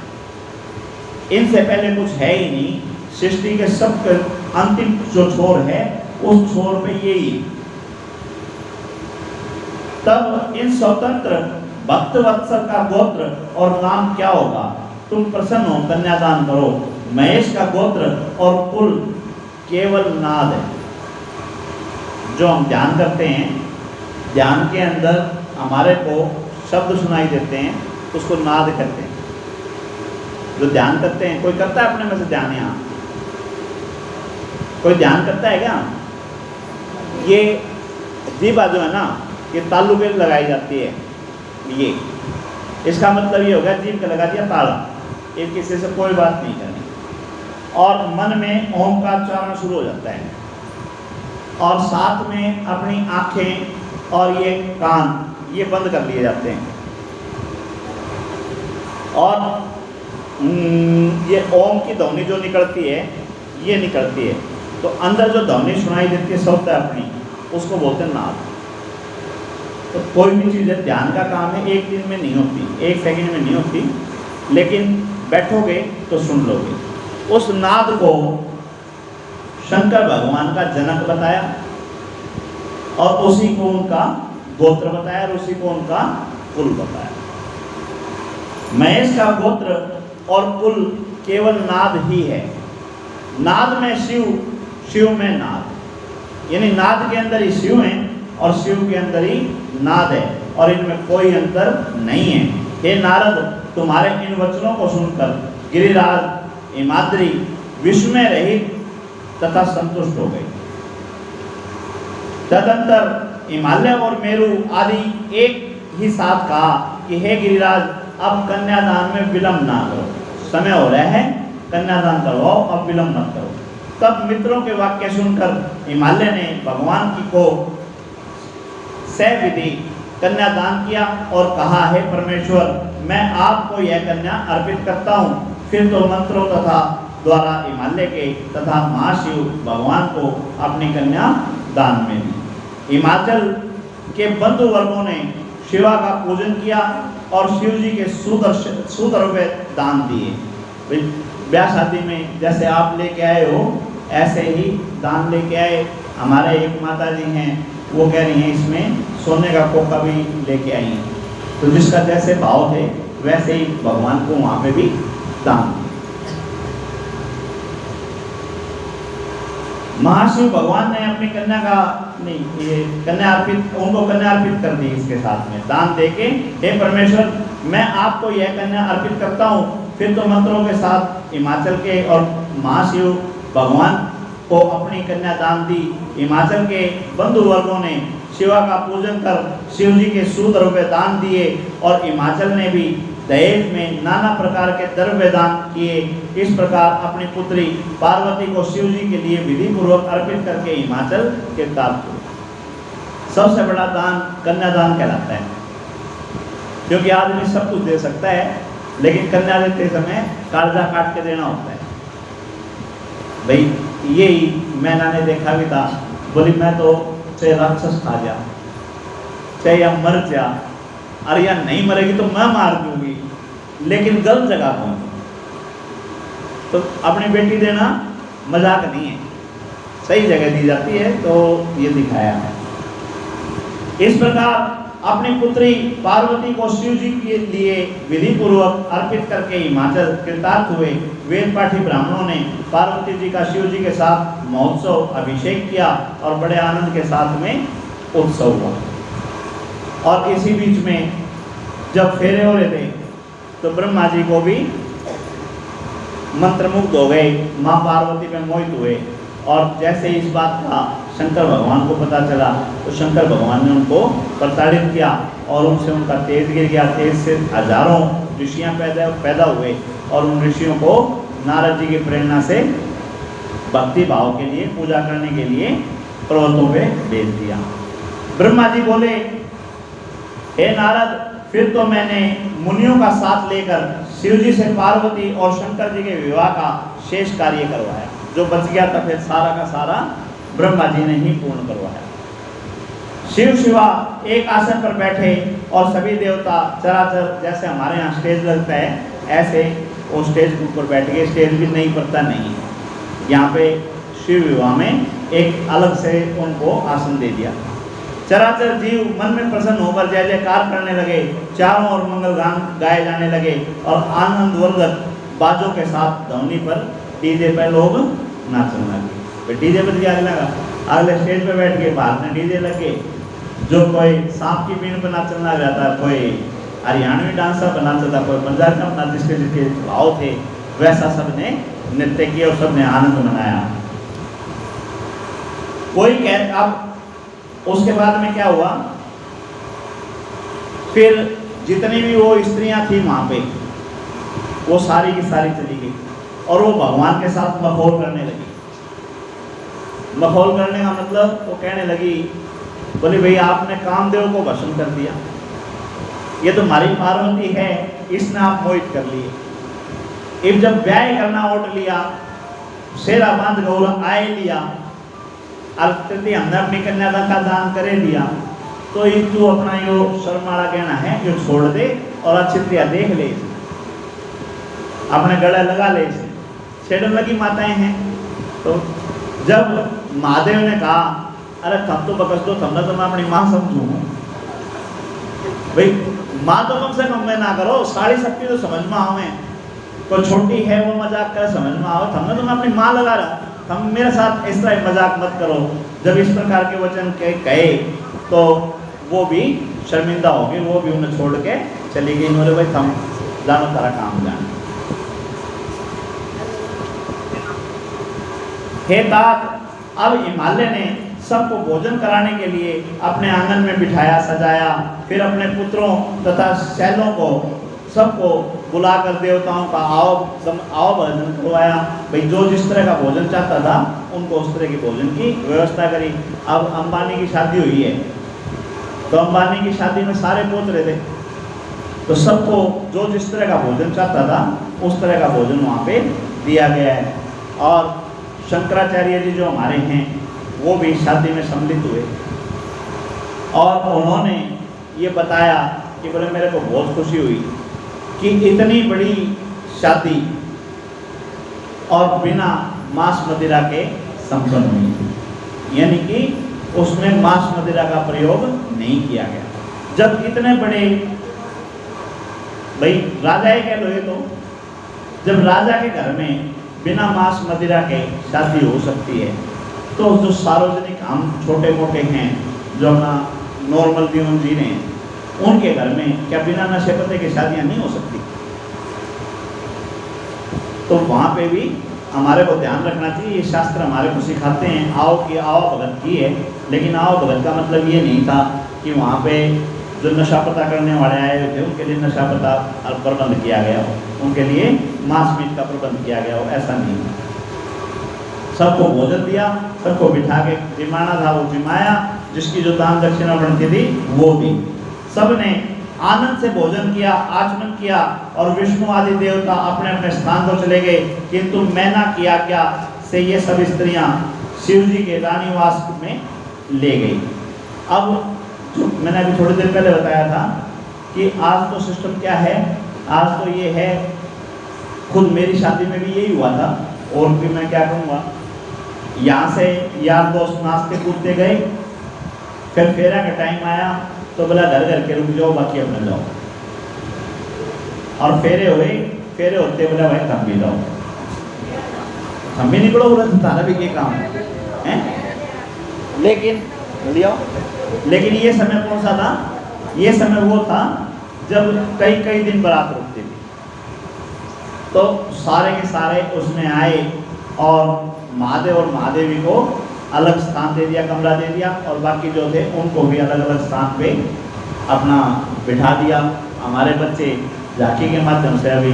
[SPEAKER 1] इनसे पहले कुछ है ही नहीं। सृष्टि के सब अंतिम जो छोर है उस छोर पे यही। तब इन स्वतंत्र भक्त वत्सल का गोत्र और नाम क्या होगा? तुम प्रसन्न हो, कन्यादान करो। महेश का गोत्र और कुल केवल नाद है। जो हम ध्यान करते हैं, ध्यान के अंदर हमारे को शब्द सुनाई देते हैं, उसको नाद कहते हैं। जो ध्यान करते हैं, कोई करता है अपने में से ध्यान? यहाँ कोई ध्यान करता है क्या? ये जीवा जो है ना, ये तालु पे लगाई जाती है। ये इसका मतलब ये हो गया जीभ का लगा दिया ताला, एक किसी से कोई बात नहीं करनी। और मन में ओम का उच्चारण शुरू हो जाता है और साथ में अपनी आँखें और ये कान ये बंद कर लिए जाते हैं। और ये ओम की ध्वनि जो निकलती है, ये निकलती है, तो अंदर जो ध्वनि सुनाई देती है शब्द अपनी, उसको बोलते हैं नाद। तो कोई भी चीज़ है, ध्यान का काम है, एक दिन में नहीं होती, एक सेकंड में नहीं होती, लेकिन बैठोगे तो सुन लोगे। उस नाद को शंकर भगवान का जनक बताया और उसी को उनका गोत्र बताया और उसी को उनका कुल बताया। महेश का गोत्र और कुल केवल नाद ही है। नाद में शिव, शिव में नाद, यानी नाद के अंदर ही शिव है और शिव के अंदर ही नाद है और इनमें कोई अंतर नहीं है। हे नारद, तुम्हारे इन वचनों को सुनकर गिरिराज हिमाद्री विस्मय रहित तथा संतुष्ट हो गए। तदंतर हिमालय और मेरु आदि एक ही साथ कहा कि हे गिरिराज, अब कन्यादान में विलंब ना करो, समय हो रहा है, कन्यादान करवाओ, अब विलंब मत करो। तब मित्रों के वाक्य सुनकर हिमालय ने भगवान की को सविधि कन्यादान किया और कहा, हे परमेश्वर, मैं आपको यह कन्या अर्पित करता हूँ। फिर तो मंत्रों तथा द्वारा हिमालय के तथा महाशिव भगवान को अपनी कन्या दान में दी। हिमाचल के बंधु वर्गों ने शिवा का पूजन किया और शिव जी के ₹100 दान दिए। ब्याह शादी में जैसे आप लेके आए हो, ऐसे ही दान लेके आए। हमारे एक माता जी हैं, वो कह रही हैं इसमें सोने का कोका भी लेके आई हैं। तो जिसका जैसे भाव थे वैसे ही भगवान को वहाँ पे भी दान। महाशिव भगवान ने अपनी कन्या का नहीं, ये कन्या अर्पित, उनको कन्या अर्पित कर दी इसके साथ में दान देके, हे परमेश्वर, मैं आपको यह कन्या अर्पित करता हूँ। फिर तो मंत्रों के साथ हिमाचल के और महाशिव भगवान को अपनी कन्या दान दी। हिमाचल के बंधु वर्गों ने शिवा का पूजन कर शिव जी के ₹100 दान दिए और हिमाचल ने भी दहेज में नाना प्रकार के द्रव्य दान किए। इस प्रकार अपनी पुत्री पार्वती को शिव जी के लिए विधि पूर्वक अर्पित करके हिमाचल के ताप। सबसे बड़ा दान कन्यादान कहलाता है, क्योंकि आदमी सब कुछ दे सकता है, लेकिन कन्या देते समय कालजा काट के देना होता है। भाई यही मैंने देखा भी था, बोली मैं तो चाहे राक्षस खा जा, चाहे या मर जा, अरे या नहीं मरेगी तो मैं मार दूंगी, लेकिन गलत जगह पहुंचू। तो अपनी बेटी देना मजाक नहीं है, सही जगह दी जाती है, तो ये दिखाया है। इस प्रकार अपनी पुत्री पार्वती को शिव जी के लिए विधि पूर्वक अर्पित करके हिमाचल कृतार्थ हुए। वेद पाठी ब्राह्मणों ने पार्वती जी का शिव जी के साथ महोत्सव अभिषेक किया और बड़े आनंद के साथ में उत्सव हुआ। और इसी बीच में जब फेरे हो रहे थे तो ब्रह्मा जी को भी मंत्रमुग्ध हो गए, माँ पार्वती में मोहित हुए। और जैसे इस बात का शंकर भगवान को पता चला तो शंकर भगवान ने उनको प्रताड़ित किया और उनसे उनका तेज गिर गया। तेज से हजारों ऋषियाँ पैदा हुए और उन ऋषियों को नारद जी की प्रेरणा से भक्ति भाव के लिए, पूजा करने के लिए पर्वतों पे भेज दिया। ब्रह्मा जी बोले, हे नारद, फिर तो मैंने मुनियों का साथ लेकर शिव जी से पार्वती और शंकर जी के विवाह का शेष कार्य करवाया। जो बच गया था फिर सारा का सारा ब्रह्मा जी ने ही पूर्ण करवाया। शिव शिवा एक आसन पर बैठे और सभी देवता चराचर, जैसे हमारे यहाँ स्टेज लगता है ऐसे वो स्टेज के ऊपर बैठ गए। स्टेज भी नहीं पड़ता नहीं है यहाँ पे, शिव विवाह में एक अलग से उनको आसन दे दिया। चराचर जीव मन में प्रसन्न होकर जय जयकार करने लगे, चारों ओर मंगल गान गाए जाने लगे और आनंदवर्धक बाजों के साथ ध्वनि पर डीजे पर लोग नाचने लगे। फिर डीजे बज गया, लगा अगले स्टेज पे बैठ के बाहर में डीजे लगे। जो कोई सांप की बीन पर नाचने लग रहा था, कोई हरियाणवी डांसर पर नाचता था, कोई पंजाबी का नाच, जिसके जिसके भाव थे वैसा सबने नृत्य किया और सबने आनंद मनाया। कोई कह, अब उसके बाद में क्या हुआ, फिर जितनी भी वो स्त्रियां थी वहां पे वो सारी की सारी चली गई और वो भगवान के साथ मखौल करने लगी। मखौल करने का मतलब वो कहने लगी, बोले भाई आपने कामदेव को भस्म कर दिया, ये तो हमारी पार्वती है, इसने आप मोहित कर लिए। अब जब व्याय करना ओट लिया, शेरा बांध गौर आए लिया, अर्थात हमने अपनी कन्यादान का दान करे दिया, तो ये तू अपना यो शर्माड़ा कहना है यो छोड़ दे और अच्छी तरह देख ले, अपने गले लगा ले। छेड़न लगी माताएं हैं। तो जब महादेव ने कहा, अरे तुम तो बकस दो, तुमने तो मैं अपनी माँ समझू, भाई माँ तो कम से कम मैं ना करो, सारी शक्ति तो समझ में आओ, कोई छोटी है वो मजाक कर समझ में आओ, तुमने तो मैं अपनी माँ लगा रहा, तुम मेरे साथ इस तरह मजाक मत करो। जब इस प्रकार के वचन कहे तो वो भी शर्मिंदा हो गई, वो भी उन्हें छोड़ के चली गई। बोले भाई तुम जानो तारा काम जान। हे तात, अब हिमालय ने सबको भोजन कराने के लिए अपने आंगन में बिठाया, सजाया। फिर अपने पुत्रों तथा शैलों को सबको बुलाकर देवताओं का आओ भोजन करवाया। भाई जो जिस तरह का भोजन चाहता था उनको उस तरह की भोजन की व्यवस्था करी। अब अंबानी की शादी हुई है तो अंबानी की शादी में सारे पहुंच रहे थे, तो सबको जो जिस तरह का भोजन चाहता था उस तरह का भोजन वहाँ पे दिया गया है। और शंकराचार्य जी जो हमारे हैं वो भी शादी में सम्मिलित हुए और उन्होंने ये बताया कि बोले मेरे को बहुत खुशी हुई कि इतनी बड़ी शादी और बिना मांस मदिरा के संपन्न हुई, यानी कि उसमें मांस मदिरा का प्रयोग नहीं किया गया। जब इतने बड़े, भाई राजा ही कह लो, ये तो जब राजा के घर में बिना मांस मदिरा के शादी हो सकती है, तो जो सार्वजनिक हम छोटे मोटे हैं जो अपना नॉर्मल जीवन जी रहे हैं, उनके घर में क्या बिना नशे पत्ते की शादियां नहीं हो सकती? तो वहाँ पे भी हमारे को ध्यान रखना चाहिए। ये शास्त्र हमारे को सिखाते हैं, आओ की आओ भगत की है, लेकिन आओ भगत का मतलब ये नहीं था कि वहाँ पे जो नशा पता करने वाले आए हुए थे उनके लिए नशा पता प्रबंध किया गया हो, उनके लिए मांस मीट का प्रबंध किया गया हो, ऐसा नहीं। सबको भोजन दिया, सबको बिठा के जिमाना था वो जिमाया, जिसकी जो दान दक्षिणा बनती थी वो दी। सबने आनंद से भोजन किया, आचमन किया और विष्णु आदि देवता अपने अपने स्थान पर चले गए। किंतु मैना किया क्या से ये सब स्त्रियां शिव जी के रानीवास में ले गई। अब जो मैंने अभी थोड़ी देर पहले बताया था कि आज तो सिस्टम क्या है, आज तो ये है खुद मेरी शादी में भी यही हुआ था। और भी मैं क्या कहूँगा, यहाँ से यार दोस्त नाचते कूदते गए, फिर फेरा का टाइम आया तो बोला घर घर के रुक जाओ, बाकी अपने जाओ। और फेरे हुए, फेरे होते बोला भाई तुम भी जाओ, हम भी निकलो, बोला तुम्हारा भी ये काम है। लेकिन ये समय कौन सा था? ये समय वो था जब कई कई दिन बारात रुकती थी। तो सारे के सारे उसमें आए और महादेव और महादेवी को अलग स्थान दे दिया, कमरा दे दिया, और बाकी जो थे उनको भी अलग अलग स्थान पे अपना बिठा दिया। हमारे बच्चे झांकी के माध्यम से अभी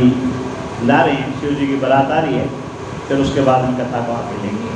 [SPEAKER 1] ला रहे हैं, शिव जी की बारात आ रही है, फिर उसके बाद हम कथा को आगे लेंगे।